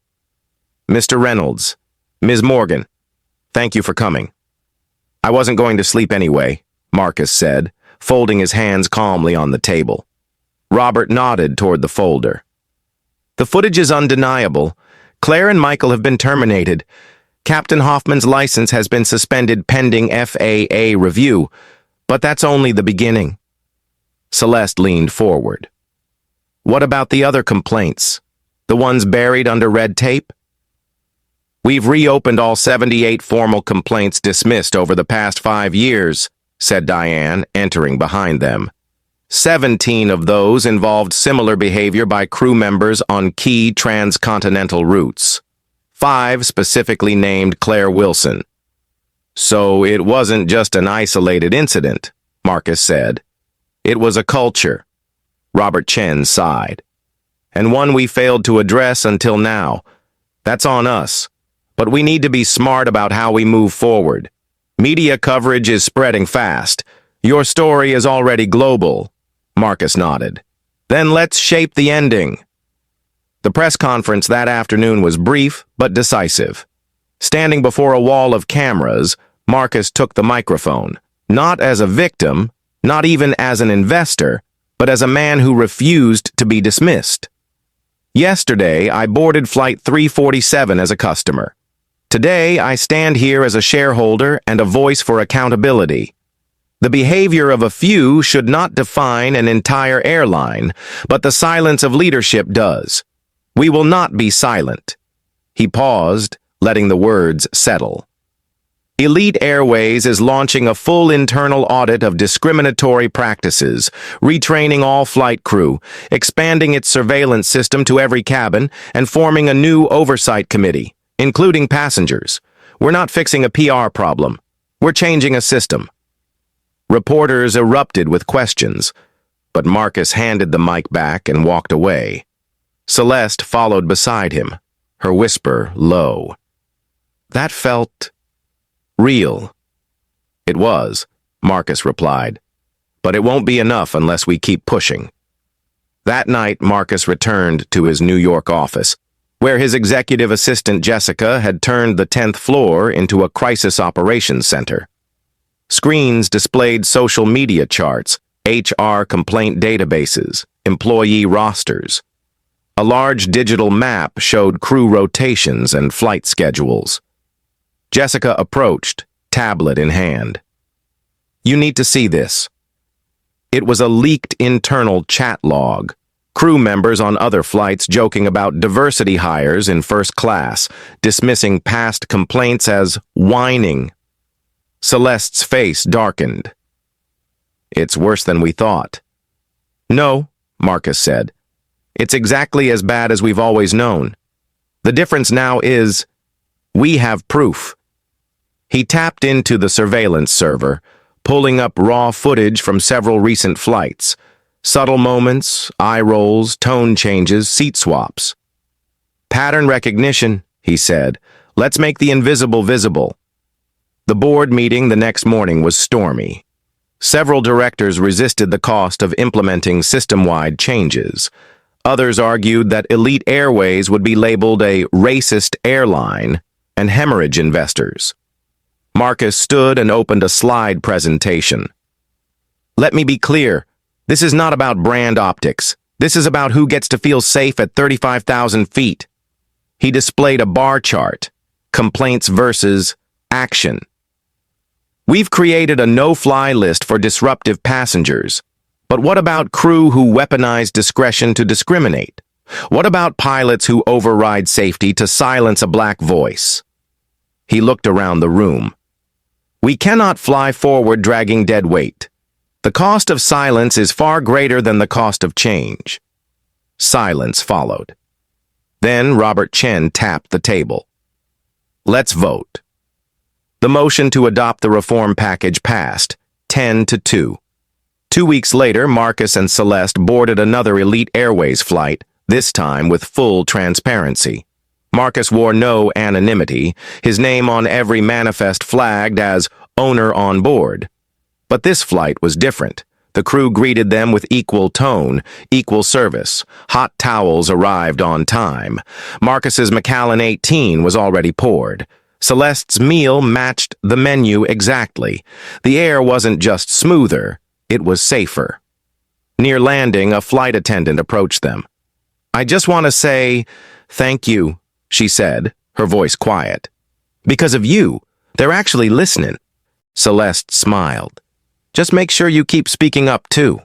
"Mr. Reynolds, Ms. Morgan, thank you for coming." "I wasn't going to sleep anyway," Marcus said, folding his hands calmly on the table. Robert nodded toward the folder. "The footage is undeniable. Claire and Michael have been terminated. Captain Hoffman's license has been suspended pending FAA review, but that's only the beginning." Celeste leaned forward. "What about the other complaints? The ones buried under red tape?" "We've reopened all 78 formal complaints dismissed over the past 5 years," said Diane, entering behind them. 17 of those involved similar behavior by crew members on key transcontinental routes. 5 specifically named Claire Wilson. "So it wasn't just an isolated incident," Marcus said. "It was a culture." Robert Chen sighed. "And one we failed to address until now. That's on us. But we need to be smart about how we move forward. Media coverage is spreading fast. Your story is already global." Marcus nodded. "Then let's shape the ending." The press conference that afternoon was brief but decisive. Standing before a wall of cameras, Marcus took the microphone, not as a victim, not even as an investor, but as a man who refused to be dismissed. "Yesterday, I boarded Flight 347 as a customer. Today, I stand here as a shareholder and a voice for accountability. The behavior of a few should not define an entire airline, but the silence of leadership does. We will not be silent." He paused, letting the words settle. Elite Airways is launching a full internal audit of discriminatory practices, retraining all flight crew, expanding its surveillance system to every cabin, and forming a new oversight committee, including passengers. We're not fixing a PR problem. We're changing a system. Reporters erupted with questions, but Marcus handed the mic back and walked away. Celeste followed beside him, her whisper low. That felt real. It was, Marcus replied. but it won't be enough unless we keep pushing. That night, Marcus returned to his New York office, where his executive assistant Jessica had turned the 10th floor into a crisis operations center. Screens displayed social media charts, HR complaint databases, employee rosters. A large digital map showed crew rotations and flight schedules. Jessica approached, tablet in hand. "You need to see this." It was a leaked internal chat log. Crew members on other flights joking about diversity hires in first class, dismissing past complaints as whining. Celeste's face darkened. "It's worse than we thought." "No," Marcus said. "It's exactly as bad as we've always known. The difference now is, we have proof." He tapped into the surveillance server, pulling up raw footage from several recent flights. Subtle moments, eye rolls, tone changes, seat swaps. "Pattern recognition," he said. "Let's make the invisible visible." The board meeting the next morning was stormy. Several directors resisted the cost of implementing system-wide changes. Others argued that Elite Airways would be labeled a racist airline and hemorrhage investors. Marcus stood and opened a slide presentation. "Let me be clear. This is not about brand optics. This is about who gets to feel safe at 35,000 feet. He displayed a bar chart, complaints versus action. "We've created a no-fly list for disruptive passengers. But what about crew who weaponize discretion to discriminate? What about pilots who override safety to silence a black voice?" He looked around the room. "We cannot fly forward dragging dead weight. The cost of silence is far greater than the cost of change." Silence followed. Then Robert Chen tapped the table. "Let's vote." The motion to adopt the reform package passed, 10-2. 2 weeks later, Marcus and Celeste boarded another Elite Airways flight, this time with full transparency. Marcus wore no anonymity, his name on every manifest flagged as owner on board. But this flight was different. The crew greeted them with equal tone, equal service. Hot towels arrived on time. Marcus's Macallan 18 was already poured. Celeste's meal matched the menu exactly. The air wasn't just smoother, it was safer. Near landing, a flight attendant approached them. "I just want to say thank you," she said, her voice quiet. "Because of you, they're actually listening." Celeste smiled. "Just make sure you keep speaking up, too."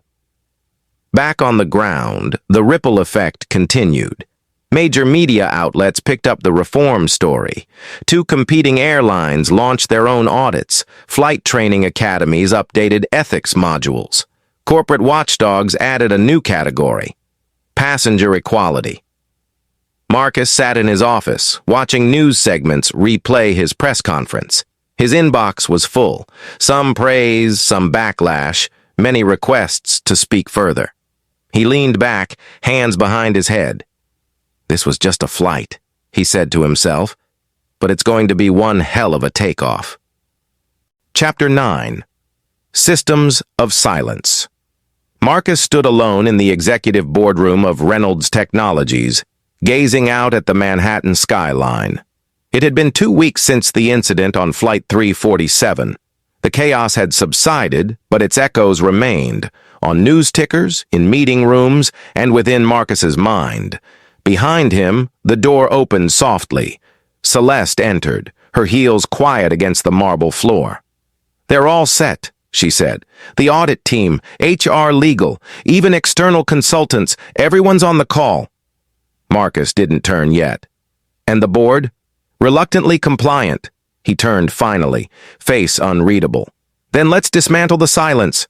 Back on the ground, the ripple effect continued. Major media outlets picked up the reform story. 2 competing airlines launched their own audits. Flight training academies updated ethics modules. Corporate watchdogs added a new category: passenger equality. Marcus sat in his office, watching news segments replay his press conference. His inbox was full. Some praise, some backlash, many requests to speak further. He leaned back, hands behind his head. "This was just a flight," he said to himself, "but it's going to be one hell of a takeoff." Chapter 9. Systems of Silence. Marcus stood alone in the executive boardroom of Reynolds Technologies, gazing out at the Manhattan skyline. It had been 2 weeks since the incident on Flight 347. The chaos had subsided, but its echoes remained, on news tickers, in meeting rooms, and within Marcus's mind. Behind him, the door opened softly. Celeste entered, her heels quiet against the marble floor. "They're all set," she said. "The audit team, HR legal, even external consultants, everyone's on the call." Marcus didn't turn yet. "And the board?" "Reluctantly compliant." He turned finally, face unreadable. "Then let's dismantle the silence."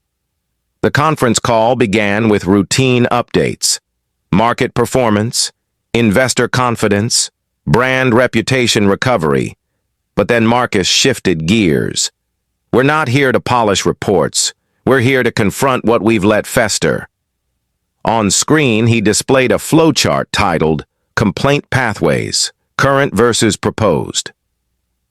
The conference call began with routine updates. Market performance, investor confidence, brand reputation recovery. But then Marcus shifted gears. "We're not here to polish reports. We're here to confront what we've let fester." On screen, he displayed a flowchart titled Complaint Pathways, Current versus Proposed.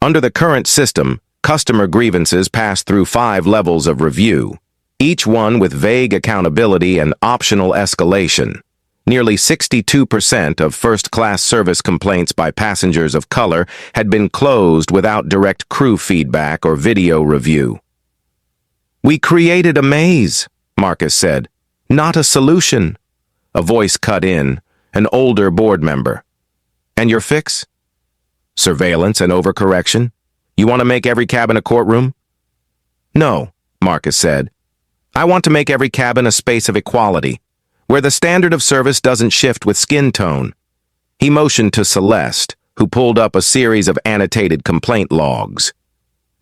Under the current system, customer grievances pass through 5 levels of review. each one with vague accountability and optional escalation. Nearly 62% of first-class service complaints by passengers of color had been closed without direct crew feedback or video review. "We created a maze," Marcus said, "not a solution." A voice cut in, an older board member. "And your fix? Surveillance and overcorrection? You want to make every cabin a courtroom?" "No," Marcus said. "I want to make every cabin a space of equality, where the standard of service doesn't shift with skin tone." He motioned to Celeste, who pulled up a series of annotated complaint logs.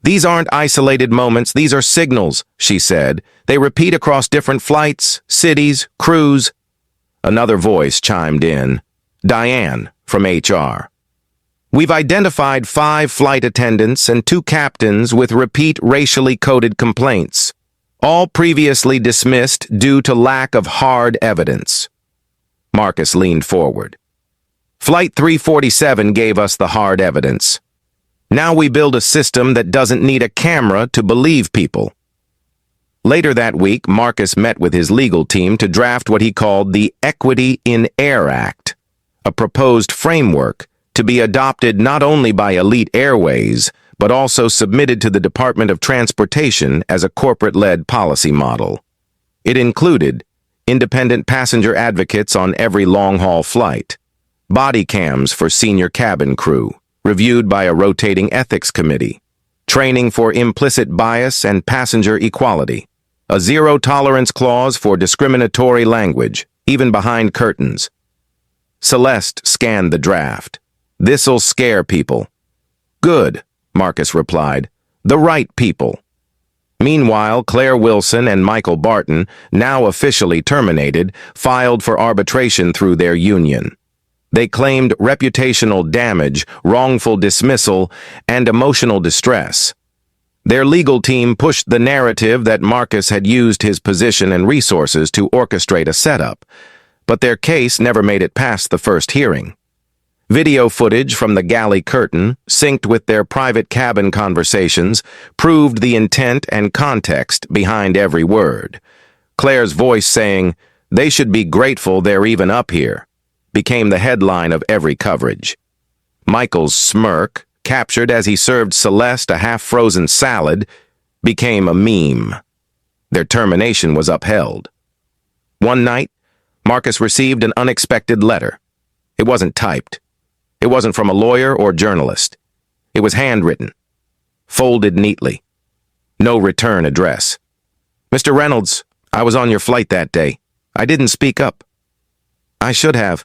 "These aren't isolated moments, these are signals," she said. "They repeat across different flights, cities, crews." Another voice chimed in. Diane, from HR. "We've identified 5 flight attendants and 2 captains with repeat racially coded complaints, all previously dismissed due to lack of hard evidence." Marcus leaned forward. "Flight 347 gave us the hard evidence. Now we build a system that doesn't need a camera to believe people." Later that week, Marcus met with his legal team to draft what he called the Equity in Air Act, a proposed framework to be adopted not only by Elite Airways, but also submitted to the Department of Transportation as a corporate-led policy model. It included independent passenger advocates on every long-haul flight, body cams for senior cabin crew, reviewed by a rotating ethics committee, training for implicit bias and passenger equality, a zero-tolerance clause for discriminatory language, even behind curtains. Celeste scanned the draft. "This'll scare people." "Good," Marcus replied. "The right people." Meanwhile, Claire Wilson and Michael Barton, now officially terminated, filed for arbitration through their union. They claimed reputational damage, wrongful dismissal, and emotional distress. Their legal team pushed the narrative that Marcus had used his position and resources to orchestrate a setup, but their case never made it past the first hearing. Video footage from the galley curtain, synced with their private cabin conversations, proved the intent and context behind every word. Claire's voice saying, "They should be grateful they're even up here," became the headline of every coverage. Michael's smirk, captured as he served Celeste a half-frozen salad, became a meme. Their termination was upheld. One night, Marcus received an unexpected letter. It wasn't typed. It wasn't from a lawyer or journalist. It was handwritten, folded neatly. No return address. "Mr. Reynolds, I was on your flight that day. I didn't speak up. I should have.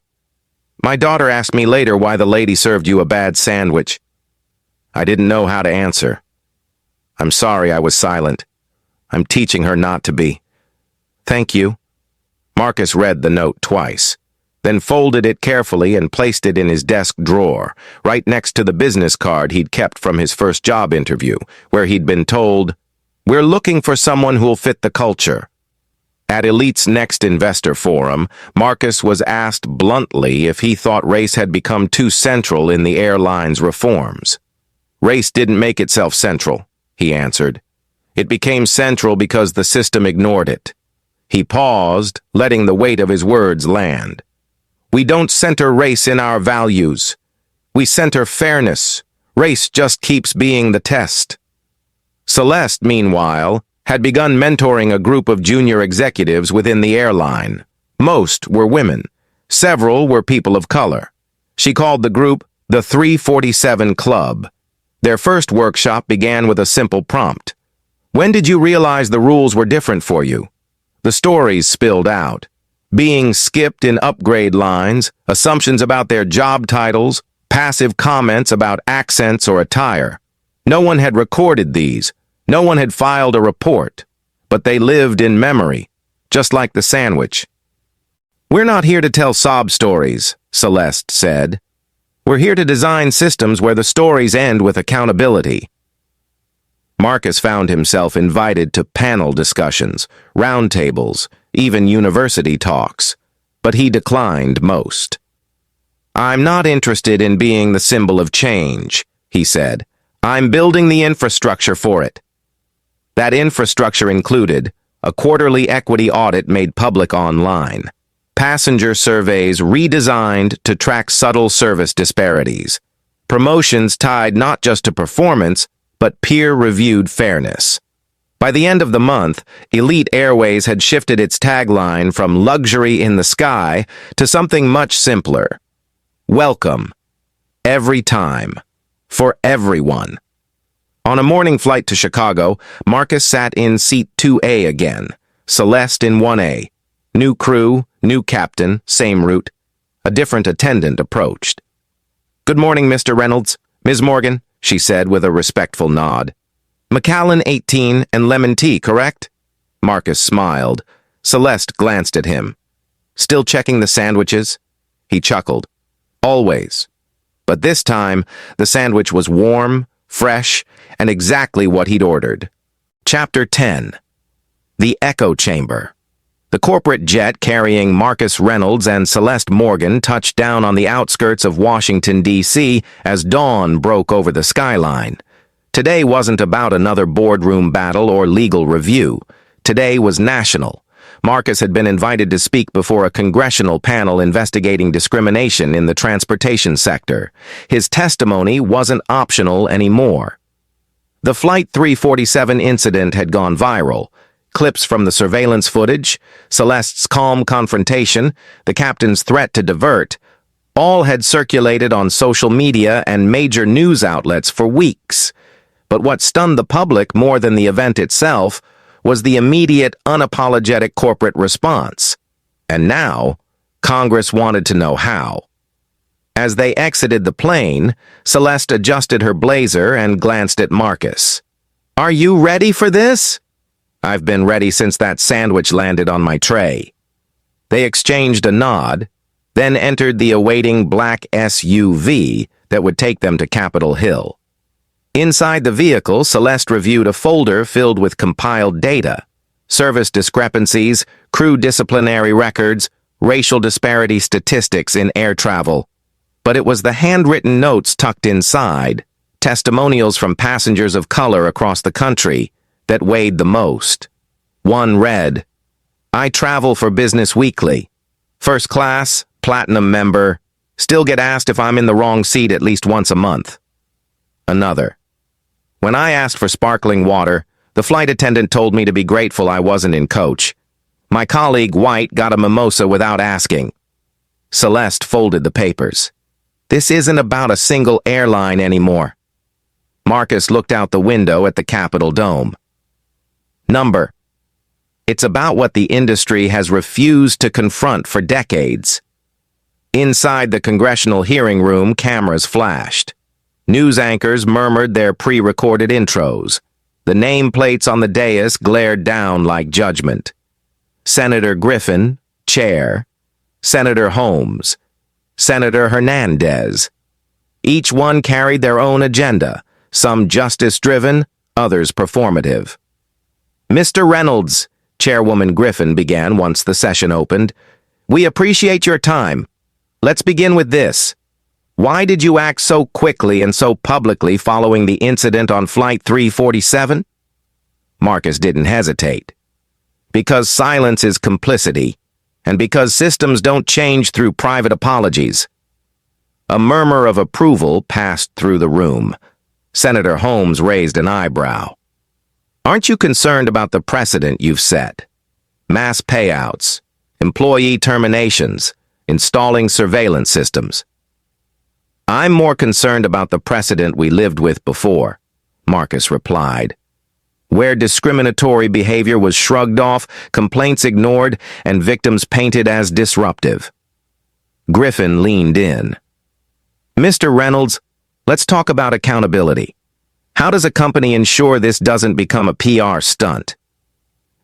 My daughter asked me later why the lady served you a bad sandwich. I didn't know how to answer. I'm sorry I was silent. I'm teaching her not to be. Thank you." Marcus read the note twice, then folded it carefully and placed it in his desk drawer, right next to the business card he'd kept from his first job interview, where he'd been told, "We're looking for someone who'll fit the culture." At Elite's next investor forum, Marcus was asked bluntly if he thought race had become too central in the airline's reforms. "Race didn't make itself central," he answered. "It became central because the system ignored it." He paused, letting the weight of his words land. "We don't center race in our values. We center fairness. Race just keeps being the test." Celeste, meanwhile, had begun mentoring a group of junior executives within the airline. Most were women. Several were people of color. She called the group the 347 Club. Their first workshop began with a simple prompt. "When did you realize the rules were different for you?" The stories spilled out. Being skipped in upgrade lines, assumptions about their job titles, passive comments about accents or attire. No one had recorded these. No one had filed a report. But they lived in memory, just like the sandwich. "We're not here to tell sob stories," Celeste said. "We're here to design systems where the stories end with accountability." Marcus found himself invited to panel discussions, roundtables, even university talks, but he declined most. "I'm not interested in being the symbol of change," he said. "I'm building the infrastructure for it." That infrastructure included a quarterly equity audit made public online. Passenger surveys redesigned to track subtle service disparities. Promotions tied not just to performance, but peer-reviewed fairness. By the end of the month, Elite Airways had shifted its tagline from luxury in the sky to something much simpler. Welcome. Every time. For everyone. On a morning flight to Chicago, Marcus sat in seat 2A again, Celeste in 1A. New crew, new captain, same route. A different attendant approached. "Good morning, Mr. Reynolds. Ms. Morgan," she said with a respectful nod. "Macallan 18 and lemon tea, correct?" Marcus smiled. Celeste glanced at him. "Still checking the sandwiches?" He chuckled. "Always." But this time, the sandwich was warm, fresh, and exactly what he'd ordered. Chapter 10. The Echo Chamber. The corporate jet carrying Marcus Reynolds and Celeste Morgan touched down on the outskirts of Washington, D.C. as dawn broke over the skyline. Today wasn't about another boardroom battle or legal review. Today was national. Marcus had been invited to speak before a congressional panel investigating discrimination in the transportation sector. His testimony wasn't optional anymore. The Flight 347 incident had gone viral. Clips from the surveillance footage, Celeste's calm confrontation, the captain's threat to divert, all had circulated on social media and major news outlets for weeks. But what stunned the public more than the event itself was the immediate, unapologetic corporate response. And now, Congress wanted to know how. As they exited the plane, Celeste adjusted her blazer and glanced at Marcus. "Are you ready for this?" "I've been ready since that sandwich landed on my tray." They exchanged a nod, then entered the awaiting black SUV that would take them to Capitol Hill. Inside the vehicle, Celeste reviewed a folder filled with compiled data, service discrepancies, crew disciplinary records, racial disparity statistics in air travel. But it was the handwritten notes tucked inside, testimonials from passengers of color across the country, that weighed the most. One read, "I travel for Business Weekly. First class, platinum member, still get asked if I'm in the wrong seat at least once a month." Another, "When I asked for sparkling water, the flight attendant told me to be grateful I wasn't in coach. My colleague White got a mimosa without asking." Celeste folded the papers. "This isn't about a single airline anymore." Marcus looked out the window at the Capitol Dome. "Number. It's about what the industry has refused to confront for decades." Inside the congressional hearing room, cameras flashed. News anchors murmured their pre-recorded intros. The nameplates on the dais glared down like judgment. Senator Griffin, Chair. Senator Holmes. Senator Hernandez. Each one carried their own agenda, some justice-driven, others performative. "Mr. Reynolds," Chairwoman Griffin began once the session opened, "we appreciate your time. Let's begin with this. Why did you act so quickly and so publicly following the incident on Flight 347? Marcus didn't hesitate. "Because silence is complicity, and because systems don't change through private apologies." A murmur of approval passed through the room. Senator Holmes raised an eyebrow. "Aren't you concerned about the precedent you've set? Mass payouts, employee terminations, installing surveillance systems." "I'm more concerned about the precedent we lived with before," Marcus replied. "Where discriminatory behavior was shrugged off, complaints ignored, and victims painted as disruptive." Griffin leaned in. "Mr. Reynolds, let's talk about accountability. How does a company ensure this doesn't become a PR stunt?"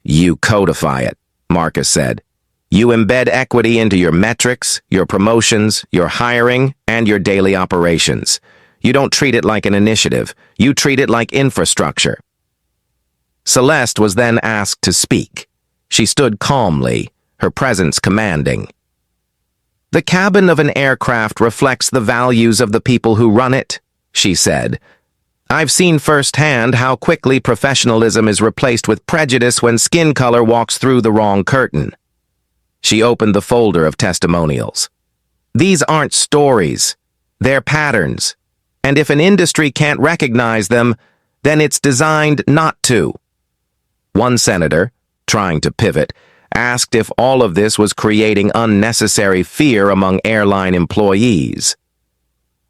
"You codify it," Marcus said. "You embed equity into your metrics, your promotions, your hiring, and your daily operations. You don't treat it like an initiative. You treat it like infrastructure." Celeste was then asked to speak. She stood calmly, her presence commanding. "The cabin of an aircraft reflects the values of the people who run it," she said. I've seen firsthand how quickly professionalism is replaced with prejudice when skin color walks through the wrong curtain. She opened the folder of testimonials. These aren't stories. They're patterns. And if an industry can't recognize them, then it's designed not to. One senator, trying to pivot, asked if all of this was creating unnecessary fear among airline employees.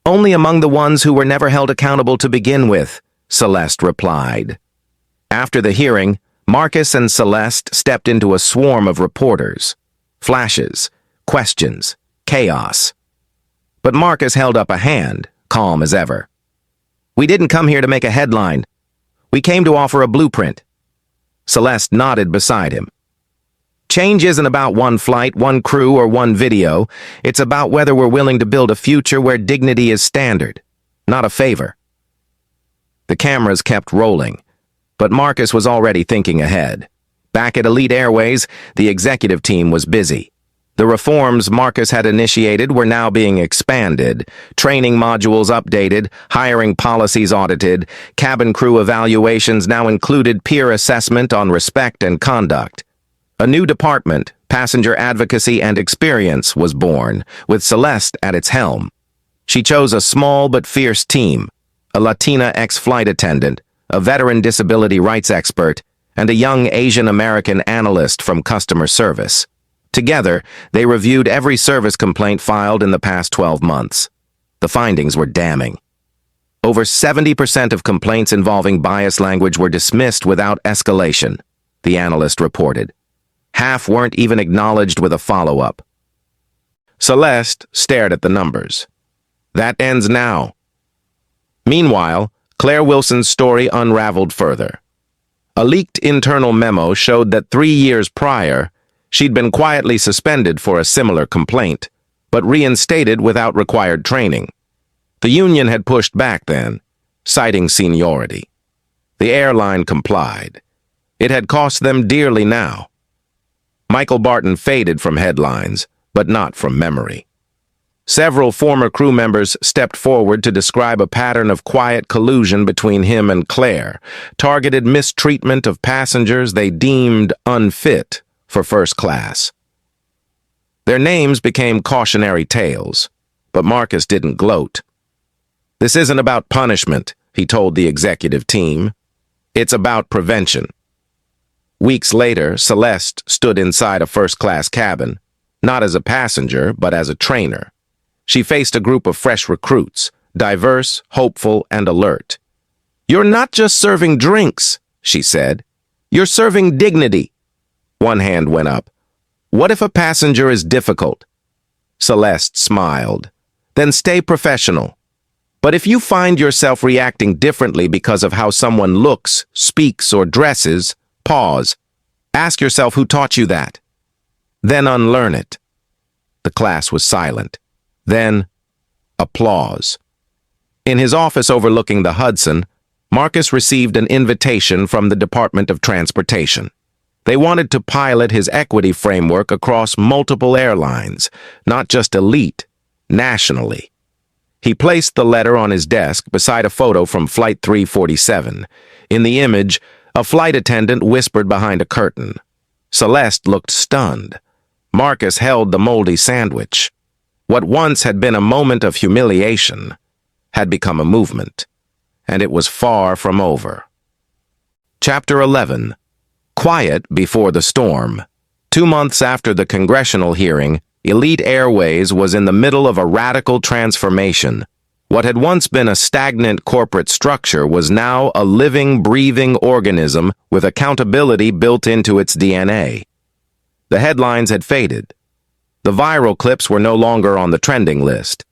Only among the ones who were never held accountable to begin with, Celeste replied. After the hearing, Marcus and Celeste stepped into a swarm of reporters. Flashes, questions, chaos. But Marcus held up a hand, calm as ever. We didn't come here to make a headline. We came to offer a blueprint. Celeste nodded beside him. Change isn't about one flight, one crew, or one video. It's about whether we're willing to build a future where dignity is standard, not a favor. The cameras kept rolling, but Marcus was already thinking ahead. Back at Elite Airways, the executive team was busy. The reforms Marcus had initiated were now being expanded, training modules updated, hiring policies audited, cabin crew evaluations now included peer assessment on respect and conduct. A new department, Passenger Advocacy and Experience, was born, with Celeste at its helm. She chose a small but fierce team, a Latina ex-flight attendant, a veteran disability rights expert, and a young Asian American analyst from customer service. Together, they reviewed every service complaint filed in the past 12 months. The findings were damning. Over 70% of complaints involving biased language were dismissed without escalation, the analyst reported. Half weren't even acknowledged with a follow-up. Celeste stared at the numbers. That ends now. Meanwhile, Claire Wilson's story unraveled further. A leaked internal memo showed that 3 years prior, she'd been quietly suspended for a similar complaint, but reinstated without required training. The union had pushed back then, citing seniority. The airline complied. It had cost them dearly now. Michael Barton faded from headlines, but not from memory. Several former crew members stepped forward to describe a pattern of quiet collusion between him and Claire, targeted mistreatment of passengers they deemed unfit for first class. Their names became cautionary tales, but Marcus didn't gloat. This isn't about punishment, he told the executive team. It's about prevention. Weeks later, Celeste stood inside a first-class cabin, not as a passenger, but as a trainer. She faced a group of fresh recruits, diverse, hopeful, and alert. "You're not just serving drinks," she said. "You're serving dignity." One hand went up. "What if a passenger is difficult?" Celeste smiled. "Then stay professional. But if you find yourself reacting differently because of how someone looks, speaks, or dresses, pause. Ask yourself who taught you that. Then unlearn it." The class was silent. Then, applause. In his office overlooking the Hudson, Marcus received an invitation from the Department of Transportation. They wanted to pilot his equity framework across multiple airlines, not just Elite, nationally. He placed the letter on his desk beside a photo from Flight 347. In the image, a flight attendant whispered behind a curtain. Celeste looked stunned. Marcus held the moldy sandwich. What once had been a moment of humiliation had become a movement, and it was far from over. Chapter 11. Quiet before the storm. 2 months after the congressional hearing, Elite Airways was in the middle of a radical transformation. What had once been a stagnant corporate structure was now a living, breathing organism with accountability built into its DNA. The headlines had faded. The viral clips were no longer on the trending list.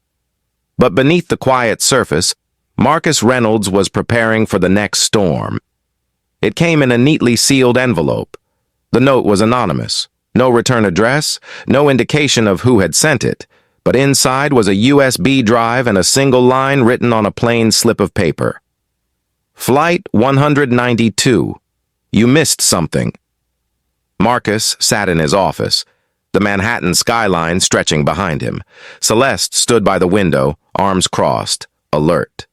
But beneath the quiet surface, Marcus Reynolds was preparing for the next storm. It came in a neatly sealed envelope. The note was anonymous. No return address, no indication of who had sent it, but inside was a USB drive and a single line written on a plain slip of paper. Flight 192. You missed something. Marcus sat in his office, the Manhattan skyline stretching behind him. Celeste stood by the window, arms crossed, alert.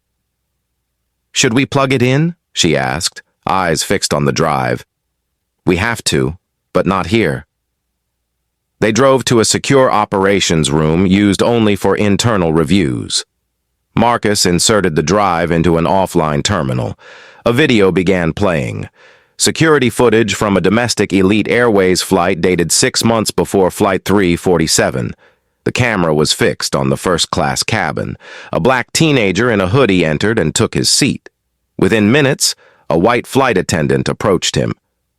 "Should we plug it in?" she asked, eyes fixed on the drive. "We have to, but not here." They drove to a secure operations room used only for internal reviews. Marcus inserted the drive into an offline terminal. A video began playing. Security footage from a domestic Elite Airways flight dated 6 months before Flight 347. The camera was fixed on the first-class cabin. A black teenager in a hoodie entered and took his seat. Within minutes, a white flight attendant approached him.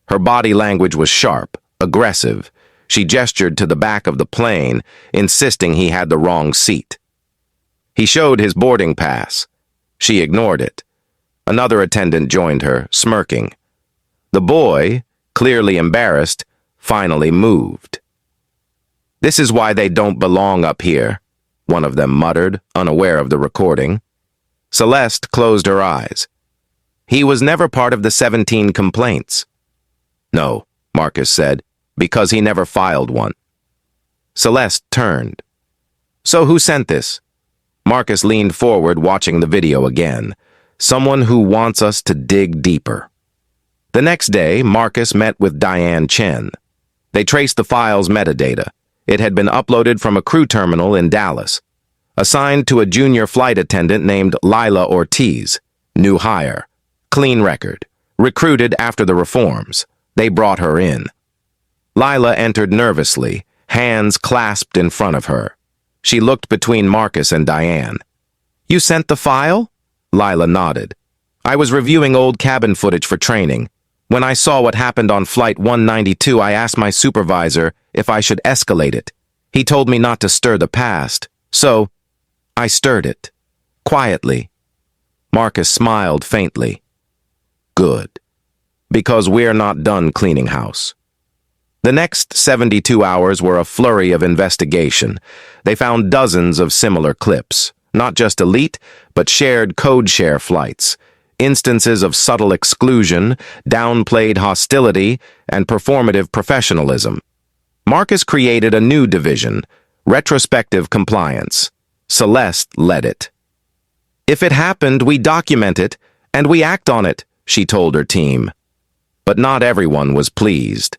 Her body language was sharp, aggressive. She gestured to the back of the plane, insisting he had the wrong seat. He showed his boarding pass. She ignored it. Another attendant joined her, smirking. The boy, clearly embarrassed, finally moved. "This is why they don't belong up here," one of them muttered, unaware of the recording. Celeste closed her eyes. "He was never part of the 17 complaints." "No," Marcus said, "because he never filed one." Celeste turned. "So who sent this?" Marcus leaned forward, watching the video again. "Someone who wants us to dig deeper." The next day, Marcus met with Diane Chen. They traced the file's metadata. It had been uploaded from a crew terminal in Dallas. Assigned to a junior flight attendant named Lila Ortiz. New hire. Clean record. Recruited after the reforms. They brought her in. Lila entered nervously, hands clasped in front of her. She looked between Marcus and Diane. "You sent the file?" Lila nodded. "I was reviewing old cabin footage for training. When I saw what happened on Flight 192, I asked my supervisor if I should escalate it. He told me not to stir the past, so I stirred it. Quietly." Marcus smiled faintly. "Good. Because we're not done cleaning house." The next 72 hours were a flurry of investigation. They found dozens of similar clips, not just Elite, but shared code-share flights. Instances of subtle exclusion, downplayed hostility, and performative professionalism. Marcus created a new division, retrospective compliance. Celeste led it. "If it happened, we document it, and we act on it," she told her team. But not everyone was pleased.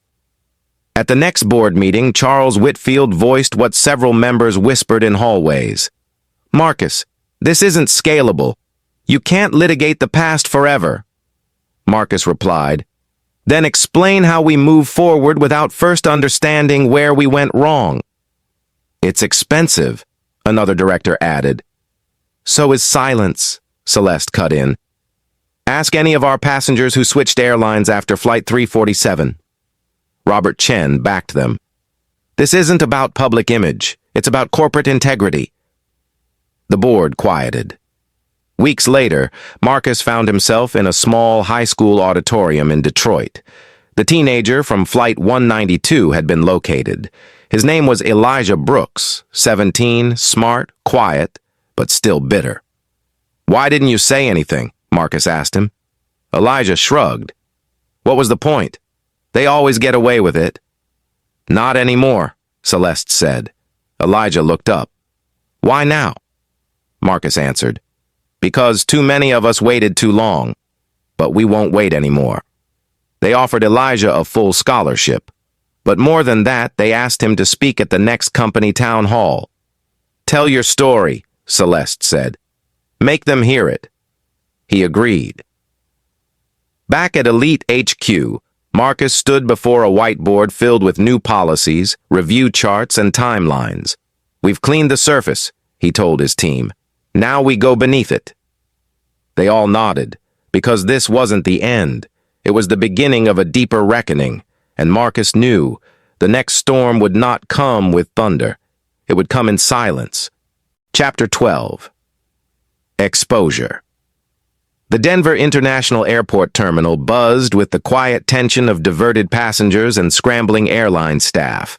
At the next board meeting, Charles Whitfield voiced what several members whispered in hallways. "Marcus, this isn't scalable. You can't litigate the past forever." Marcus replied, "Then explain how we move forward without first understanding where we went wrong." "It's expensive," another director added. "So is silence," Celeste cut in. "Ask any of our passengers who switched airlines after Flight 347. Robert Chen backed them. "This isn't about public image. It's about corporate integrity." The board quieted. Weeks later, Marcus found himself in a small high school auditorium in Detroit. The teenager from Flight 192 had been located. His name was Elijah Brooks, 17, smart, quiet, but still bitter. "Why didn't you say anything?" Marcus asked him. Elijah shrugged. "What was the point? They always get away with it." "Not anymore," Celeste said. Elijah looked up. "Why now?" Marcus answered. "Because too many of us waited too long. But we won't wait anymore." They offered Elijah a full scholarship. But more than that, they asked him to speak at the next company town hall. "Tell your story," Celeste said. "Make them hear it." He agreed. Back at Elite HQ, Marcus stood before a whiteboard filled with new policies, review charts, and timelines. "We've cleaned the surface," he told his team. "Now we go beneath it." They all nodded, because this wasn't the end. It was the beginning of a deeper reckoning, and Marcus knew the next storm would not come with thunder. It would come in silence. Chapter 12. Exposure. The Denver International Airport terminal buzzed with the quiet tension of diverted passengers and scrambling airline staff.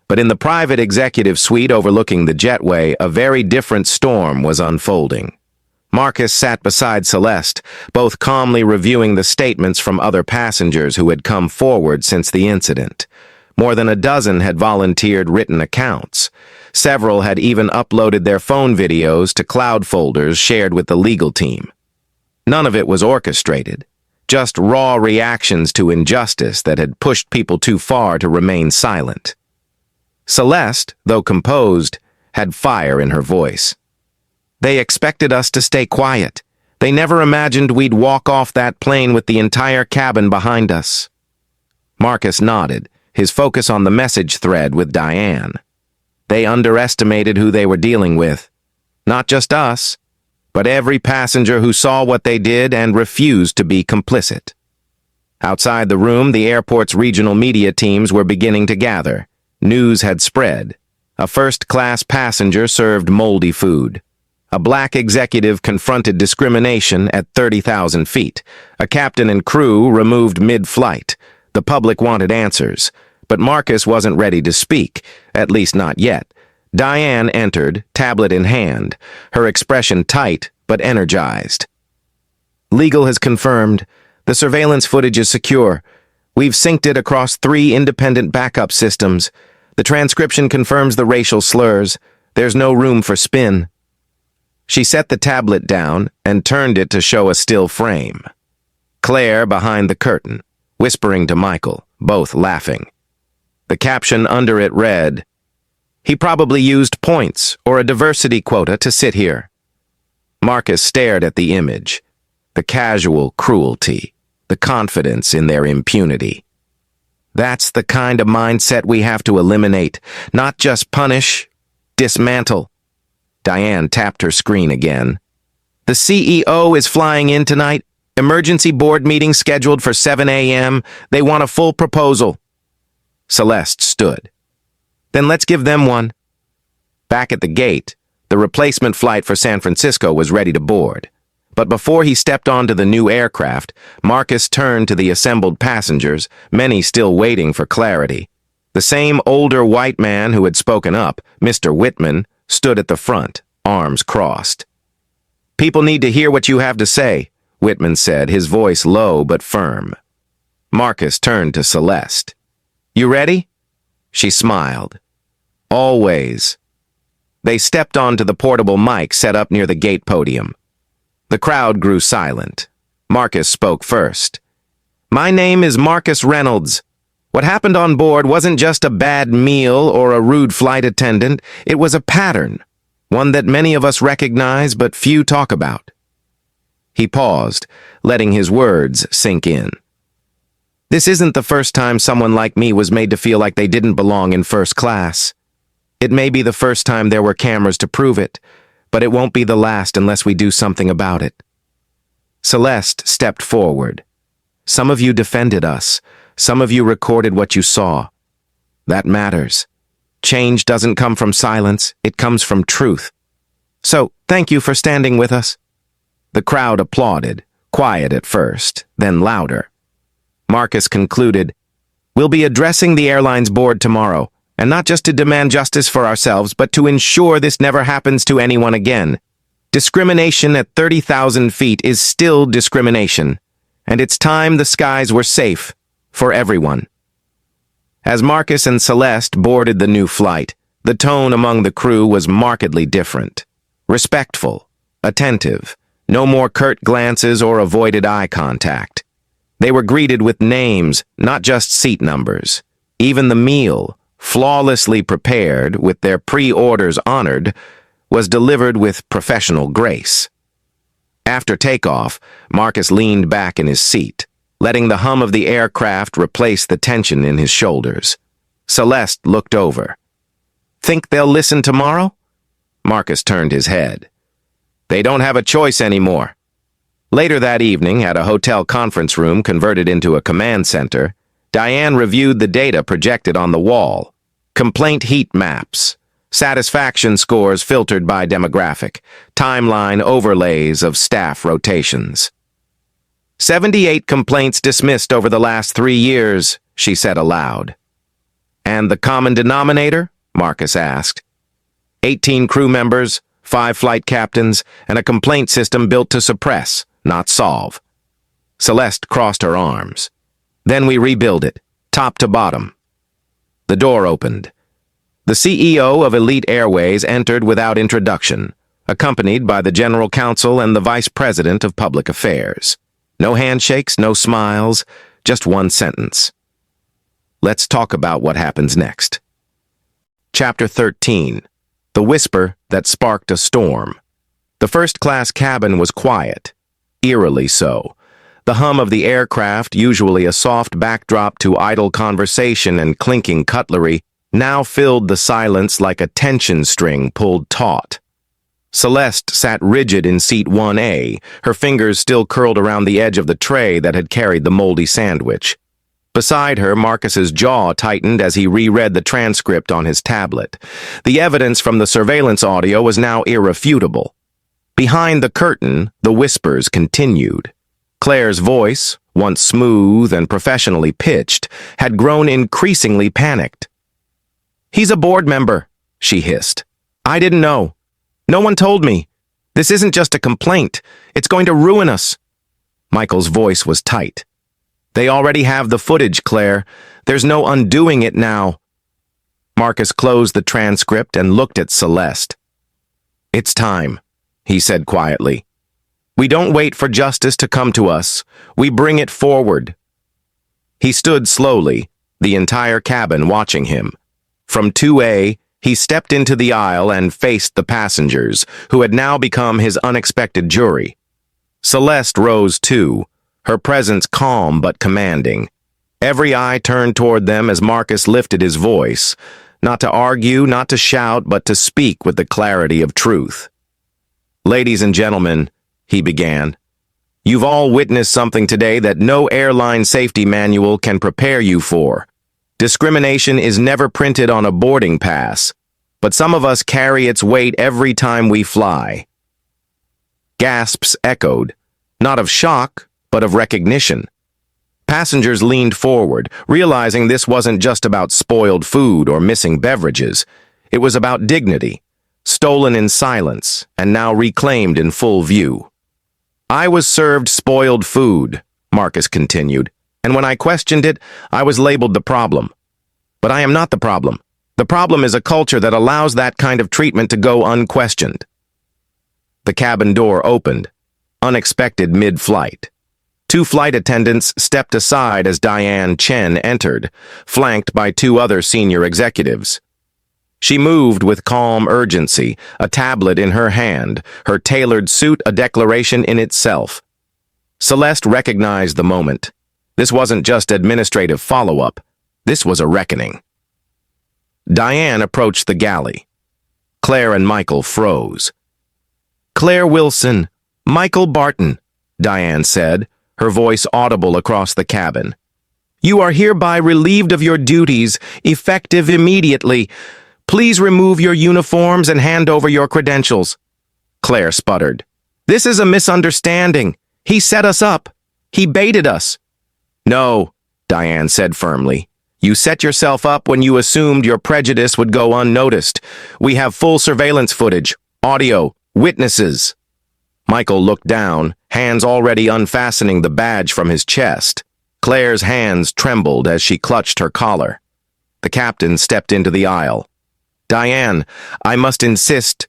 But in the private executive suite overlooking the jetway, a very different storm was unfolding. Marcus sat beside Celeste, both calmly reviewing the statements from other passengers who had come forward since the incident. More than a dozen had volunteered written accounts. Several had even uploaded their phone videos to cloud folders shared with the legal team. None of it was orchestrated, just raw reactions to injustice that had pushed people too far to remain silent. Celeste, though composed, had fire in her voice. They expected us to stay quiet. They never imagined we'd walk off that plane with the entire cabin behind us. Marcus nodded, his focus on the message thread with Diane. They underestimated who they were dealing with. Not just us, but every passenger who saw what they did and refused to be complicit. Outside the room, the airport's regional media teams were beginning to gather. News had spread. A first-class passenger served moldy food. A black executive confronted discrimination at 30,000 feet. A captain and crew removed mid-flight. The public wanted answers, but Marcus wasn't ready to speak, at least not yet. Diane entered, tablet in hand, her expression tight but energized. Legal has confirmed. The surveillance footage is secure. We've synced it across 3 independent backup systems. The transcription confirms the racial slurs. There's no room for spin. She set the tablet down and turned it to show a still frame. Claire behind the curtain, whispering to Michael, both laughing. The caption under it read, "He probably used points or a diversity quota to sit here." Marcus stared at the image, the casual cruelty, the confidence in their impunity. That's the kind of mindset we have to eliminate, not just punish, dismantle. Diane tapped her screen again. The CEO is flying in tonight. Emergency board meeting scheduled for 7 a.m. They want a full proposal. Celeste stood. Then let's give them one. Back at the gate, the replacement flight for San Francisco was ready to board. But before he stepped onto the new aircraft, Marcus turned to the assembled passengers, many still waiting for clarity. The same older white man who had spoken up, Mr. Whitman, stood at the front, arms crossed. "People need to hear what you have to say," Whitman said, his voice low but firm. Marcus turned to Celeste. "You ready?" She smiled. "Always." They stepped onto the portable mic set up near the gate podium. The crowd grew silent. Marcus spoke first. "My name is Marcus Reynolds. What happened on board wasn't just a bad meal or a rude flight attendant. It was a pattern, one that many of us recognize but few talk about." He paused, letting his words sink in. "This isn't the first time someone like me was made to feel like they didn't belong in first class. It may be the first time there were cameras to prove it, but it won't be the last unless we do something about it." Celeste stepped forward. "Some of you defended us. Some of you recorded what you saw. That matters. Change doesn't come from silence, it comes from truth. So, thank you for standing with us." The crowd applauded, quiet at first, then louder. Marcus concluded, "We'll be addressing the airline's board tomorrow, and not just to demand justice for ourselves, but to ensure this never happens to anyone again. Discrimination at 30,000 feet is still discrimination, and it's time the skies were safe for everyone." As Marcus and Celeste boarded the new flight, the tone among the crew was markedly different. Respectful, attentive, no more curt glances or avoided eye contact. They were greeted with names, not just seat numbers. Even the meal, flawlessly prepared, with their pre-orders honored, was delivered with professional grace. After takeoff, Marcus leaned back in his seat, letting the hum of the aircraft replace the tension in his shoulders. Celeste looked over. "Think they'll listen tomorrow?" Marcus turned his head. "They don't have a choice anymore." Later that evening, at a hotel conference room converted into a command center, Diane reviewed the data projected on the wall. Complaint heat maps, satisfaction scores filtered by demographic, timeline overlays of staff rotations. 78 complaints dismissed over the last 3 years, she said aloud. "And the common denominator?" Marcus asked. 18 crew members, 5 flight captains, and a complaint system built to suppress, not solve. Celeste crossed her arms. "Then we rebuild it, top to bottom." The door opened. The CEO of Elite Airways entered without introduction, accompanied by the General Counsel and the Vice President of Public Affairs. No handshakes, no smiles, just one sentence. Let's talk about what happens next. Chapter 13. The Whisper That Sparked a Storm. The first-class cabin was quiet, eerily so. The hum of the aircraft, usually a soft backdrop to idle conversation and clinking cutlery, now filled the silence like a tension string pulled taut. Celeste sat rigid in seat 1A, her fingers still curled around the edge of the tray that had carried the moldy sandwich. Beside her, Marcus's jaw tightened as he reread the transcript on his tablet. The evidence from the surveillance audio was now irrefutable. Behind the curtain, the whispers continued. Claire's voice, once smooth and professionally pitched, had grown increasingly panicked. "He's a board member," she hissed. "I didn't know. No one told me. This isn't just a complaint. It's going to ruin us." Michael's voice was tight. "They already have the footage, Claire. There's no undoing it now." Marcus closed the transcript and looked at Celeste. "It's time," he said quietly. "We don't wait for justice to come to us. We bring it forward." He stood slowly, the entire cabin watching him. From 2A, he stepped into the aisle and faced the passengers, who had now become his unexpected jury. Celeste rose too, her presence calm but commanding. Every eye turned toward them as Marcus lifted his voice, not to argue, not to shout, but to speak with the clarity of truth. "Ladies and gentlemen," he began, "you've all witnessed something today that no airline safety manual can prepare you for. Discrimination is never printed on a boarding pass, but some of us carry its weight every time we fly." Gasps echoed, not of shock, but of recognition. Passengers leaned forward, realizing this wasn't just about spoiled food or missing beverages. It was about dignity, stolen in silence and now reclaimed in full view. "I was served spoiled food," Marcus continued, "and when I questioned it, I was labeled the problem. But I am not the problem. The problem is a culture that allows that kind of treatment to go unquestioned." The cabin door opened, unexpected mid-flight. Two flight attendants stepped aside as Diane Chen entered, flanked by two other senior executives. She moved with calm urgency, a tablet in her hand, her tailored suit a declaration in itself. Celeste recognized the moment. This wasn't just administrative follow-up. This was a reckoning. Diane approached the galley. Claire and Michael froze. "Claire Wilson, Michael Barton," Diane said, her voice audible across the cabin. "You are hereby relieved of your duties, effective immediately. Please remove your uniforms and hand over your credentials." Claire sputtered. "This is a misunderstanding. He set us up. He baited us." "No," Diane said firmly. "You set yourself up when you assumed your prejudice would go unnoticed. We have full surveillance footage, audio, witnesses." Michael looked down, hands already unfastening the badge from his chest. Claire's hands trembled as she clutched her collar. The captain stepped into the aisle. "Diane, I must insist—"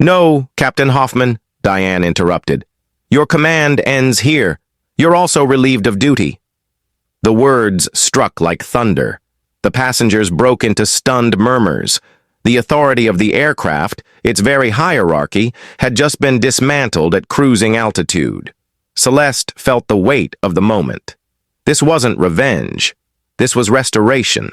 "No, Captain Hoffman," Diane interrupted. "Your command ends here. You're also relieved of duty." The words struck like thunder. The passengers broke into stunned murmurs. The authority of the aircraft, its very hierarchy, had just been dismantled at cruising altitude. Celeste felt the weight of the moment. This wasn't revenge. This was restoration.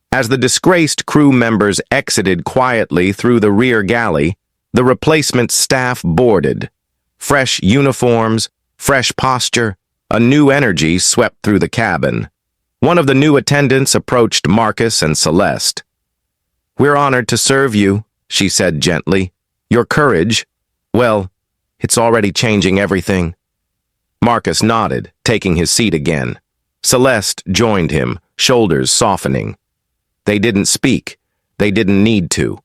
As the disgraced crew members exited quietly through the rear galley, the replacement staff boarded. Fresh uniforms, fresh posture, a new energy swept through the cabin. One of the new attendants approached Marcus and Celeste. "We're honored to serve you," she said gently. "Your courage, well, it's already changing everything." Marcus nodded, taking his seat again. Celeste joined him, shoulders softening. They didn't speak. They didn't need to.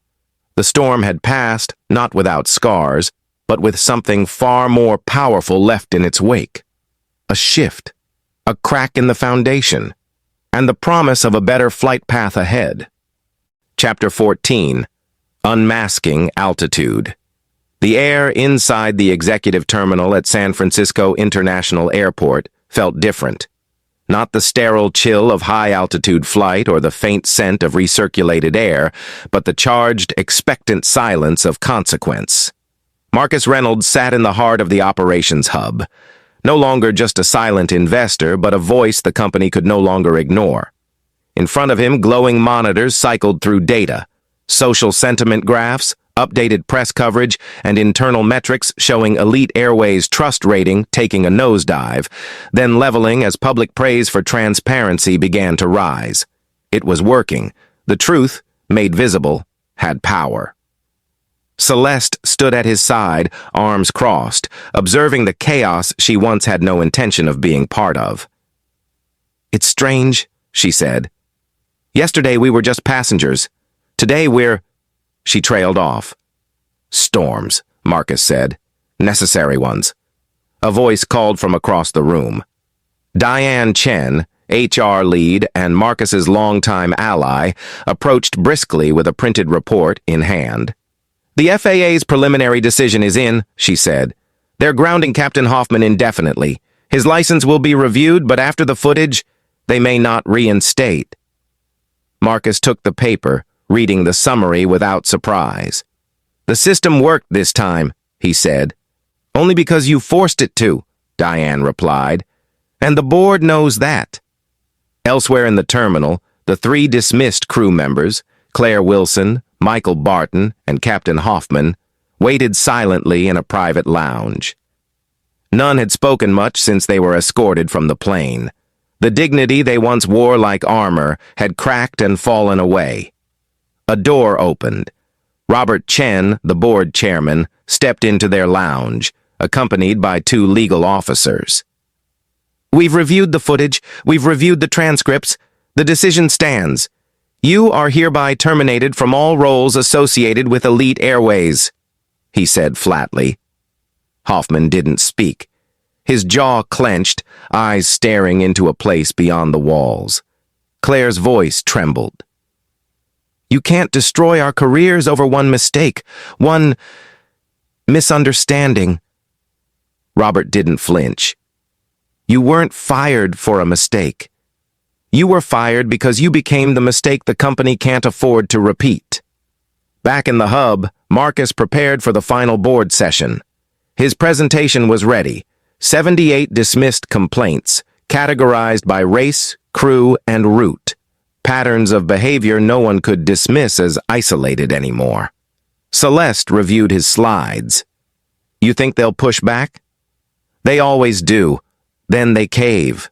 The storm had passed, not without scars, but with something far more powerful left in its wake. A shift, a crack in the foundation, and the promise of a better flight path ahead. Chapter 14. Unmasking Altitude. The air inside the executive terminal at San Francisco International Airport felt different. Not the sterile chill of high-altitude flight or the faint scent of recirculated air, but the charged, expectant silence of consequence. Marcus Reynolds sat in the heart of the operations hub, no longer just a silent investor, but a voice the company could no longer ignore. In front of him, glowing monitors cycled through data, social sentiment graphs, updated press coverage, and internal metrics showing Elite Airways' trust rating taking a nosedive, then leveling as public praise for transparency began to rise. It was working. The truth, made visible, had power. Celeste stood at his side, arms crossed, observing the chaos she once had no intention of being part of. "It's strange," she said. "Yesterday we were just passengers. Today we're—" She trailed off. "Storms," Marcus said. "Necessary ones." A voice called from across the room. Diane Chen, HR lead and Marcus's longtime ally, approached briskly with a printed report in hand. "The FAA's preliminary decision is in," she said. "They're grounding Captain Hoffman indefinitely. His license will be reviewed, but after the footage, they may not reinstate." Marcus took the paper, reading the summary without surprise. "The system worked this time," he said. "Only because you forced it to," Diane replied. "And the board knows that." Elsewhere in the terminal, the three dismissed crew members, Claire Wilson, Michael Barton, and Captain Hoffman, waited silently in a private lounge. None had spoken much since they were escorted from the plane. The dignity they once wore like armor had cracked and fallen away. A door opened. Robert Chen, the board chairman, stepped into their lounge, accompanied by two legal officers. "We've reviewed the footage. We've reviewed the transcripts. The decision stands. You are hereby terminated from all roles associated with Elite Airways," he said flatly. Hoffman didn't speak. His jaw clenched, eyes staring into a place beyond the walls. Claire's voice trembled. "You can't destroy our careers over one mistake, one misunderstanding." Robert didn't flinch. "You weren't fired for a mistake. You were fired because you became the mistake the company can't afford to repeat." Back in the hub, Marcus prepared for the final board session. His presentation was ready. 78 dismissed complaints, categorized by race, crew, and route. Patterns of behavior no one could dismiss as isolated anymore. Celeste reviewed his slides. "You think they'll push back?" "They always do. Then they cave."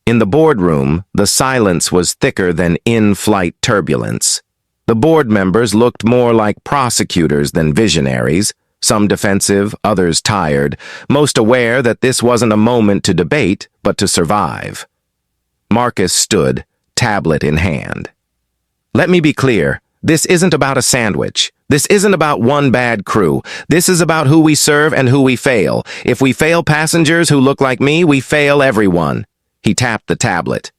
In the boardroom, the silence was thicker than in-flight turbulence. The board members looked more like prosecutors than visionaries, some defensive, others tired, most aware that this wasn't a moment to debate, but to survive. Marcus stood, tablet in hand. "Let me be clear. This isn't about a sandwich. This isn't about one bad crew. This is about who we serve and who we fail. If we fail passengers who look like me, we fail everyone." He tapped the tablet.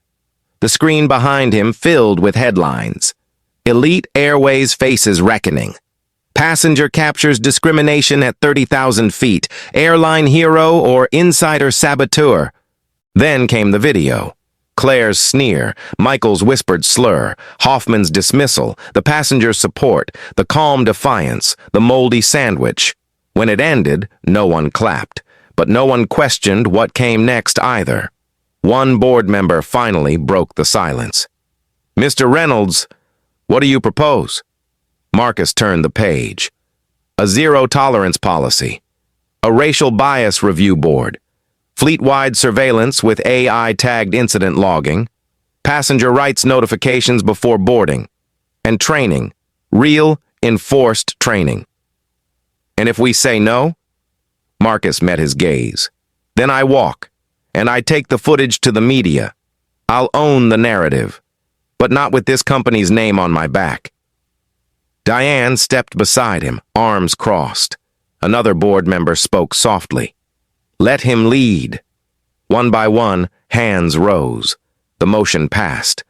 The screen behind him filled with headlines. Elite Airways faces reckoning. Passenger captures discrimination at 30,000 feet. Airline hero or insider saboteur. Then came the video. Claire's sneer, Michael's whispered slur, Hoffman's dismissal, the passenger's support, the calm defiance, the moldy sandwich. When it ended, no one clapped, but no one questioned what came next either. One board member finally broke the silence. "Mr. Reynolds, what do you propose?" Marcus turned the page. "A zero-tolerance policy. A racial bias review board. Fleet-wide surveillance with AI-tagged incident logging. Passenger rights notifications before boarding. And training. Real, enforced training." "And if we say no?" Marcus met his gaze. "Then I walk. And I take the footage to the media. I'll own the narrative, but not with this company's name on my back." Diane stepped beside him, arms crossed. Another board member spoke softly. "Let him lead." One by one, hands rose. The motion passed.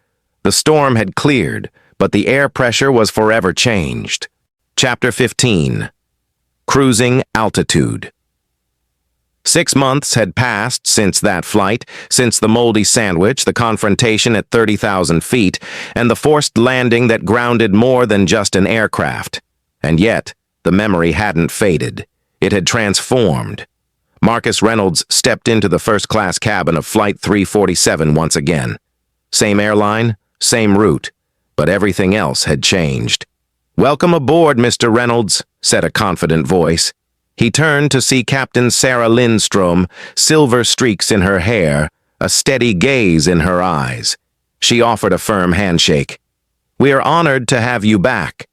The storm had cleared, but the air pressure was forever changed. Chapter 15. cruising altitude. 6 months had passed since that flight, since the Moldy sandwich, the confrontation at 30,000 feet, and the forced landing that grounded more than just an aircraft. And yet, the memory hadn't faded. It had transformed. Marcus Reynolds stepped into the first-class cabin of Flight 347 once again. Same airline, same route, but everything else had changed. "Welcome aboard, Mr. Reynolds," said a confident voice. He turned to see Captain Sarah Lindstrom, silver streaks in her hair, a steady gaze in her eyes. She offered a firm handshake. "We are honored to have you back."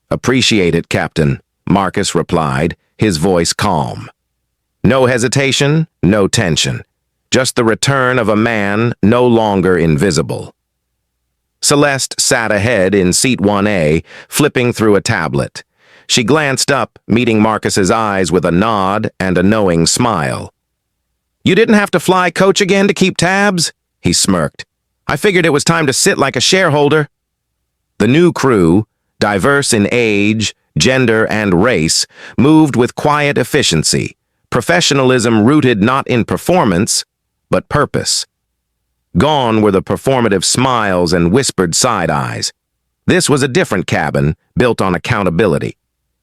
"Appreciate it, Captain," Marcus replied, his voice calm. No hesitation, no tension. Just the return of a man no longer invisible. Celeste sat ahead in seat 1A, flipping through a tablet. She glanced up, meeting Marcus's eyes with a nod and a knowing smile. "You didn't have to fly coach again to keep tabs?" he smirked. "I figured it was time to sit like a shareholder." The new crew, diverse in age, gender, and race, moved with quiet efficiency, professionalism rooted not in performance, but purpose. Gone were the performative smiles and whispered side-eyes. This was a different cabin, built on accountability.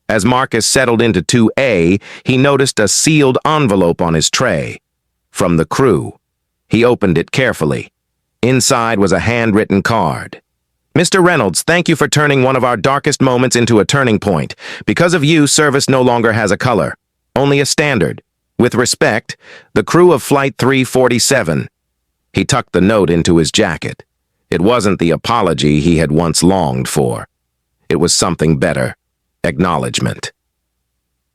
As Marcus settled into 2A, he noticed a sealed envelope on his tray. From the crew. He opened it carefully. Inside was a handwritten card. "Mr. Reynolds, thank you for turning one of our darkest moments into a turning point. Because of you, service no longer has a color, only a standard. With respect, the crew of Flight 347. He tucked the note into his jacket. It wasn't the apology he had once longed for. It was something better. Acknowledgement.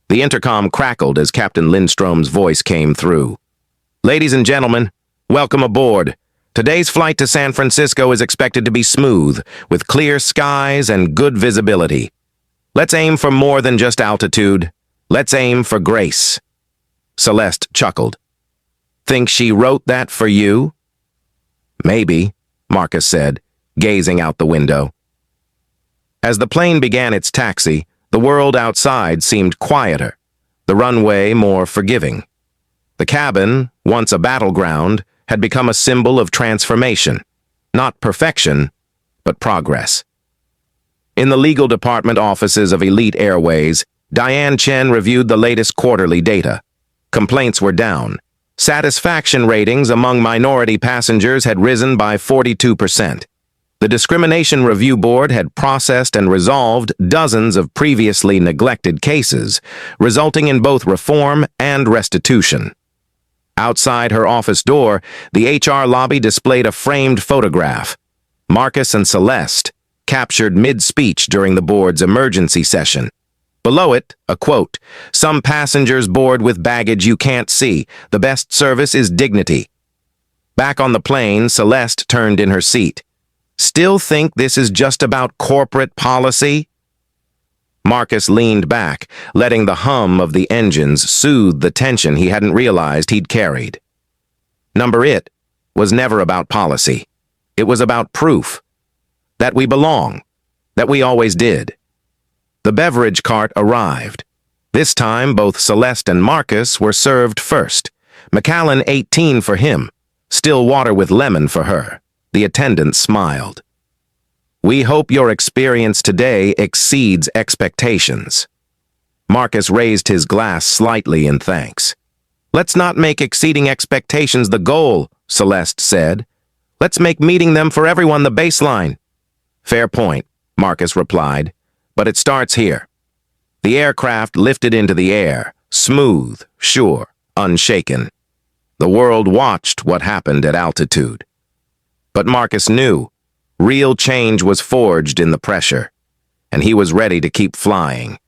The intercom crackled as Captain Lindstrom's voice came through. "Ladies and gentlemen, welcome aboard. Today's flight to San Francisco is expected to be smooth, with clear skies and good visibility. Let's aim for more than just altitude. Let's aim for grace." Celeste chuckled. "Think she wrote that for you?" "Maybe," Marcus said, gazing out the window. As the plane began its taxi, the world outside seemed quieter, the runway more forgiving. The cabin, once a battleground, had become a symbol of transformation, not perfection, but progress. In the legal department offices of Elite Airways, Diane Chen reviewed the latest quarterly data. Complaints were down. Satisfaction ratings among minority passengers had risen by 42%. The Discrimination Review Board had processed and resolved dozens of previously neglected cases, resulting in both reform and restitution. Outside her office door, the HR lobby displayed a framed photograph. Marcus and Celeste, captured mid-speech during the board's emergency session. Below it, a quote, "Some passengers board with baggage you can't see. The best service is dignity." Back on the plane, Celeste turned in her seat. "Still think this is just about corporate policy?" Marcus leaned back, letting the hum of the engines soothe the tension he hadn't realized he'd carried. Number It was never about policy. It was about proof. That we belong. That we always did. The beverage cart arrived. This time, both Celeste and Marcus were served first. Macallan 18 for him. Still water with lemon for her. The attendant smiled. "We hope your experience today exceeds expectations." Marcus raised his glass slightly in thanks. "Let's not make exceeding expectations the goal," Celeste said. "Let's make meeting them for everyone the baseline." "Fair point," Marcus replied, "but it starts here." The aircraft lifted into the air, smooth, sure, unshaken. The world watched what happened at altitude. But Marcus knew. Real change was forged in the pressure, and he was ready to keep flying.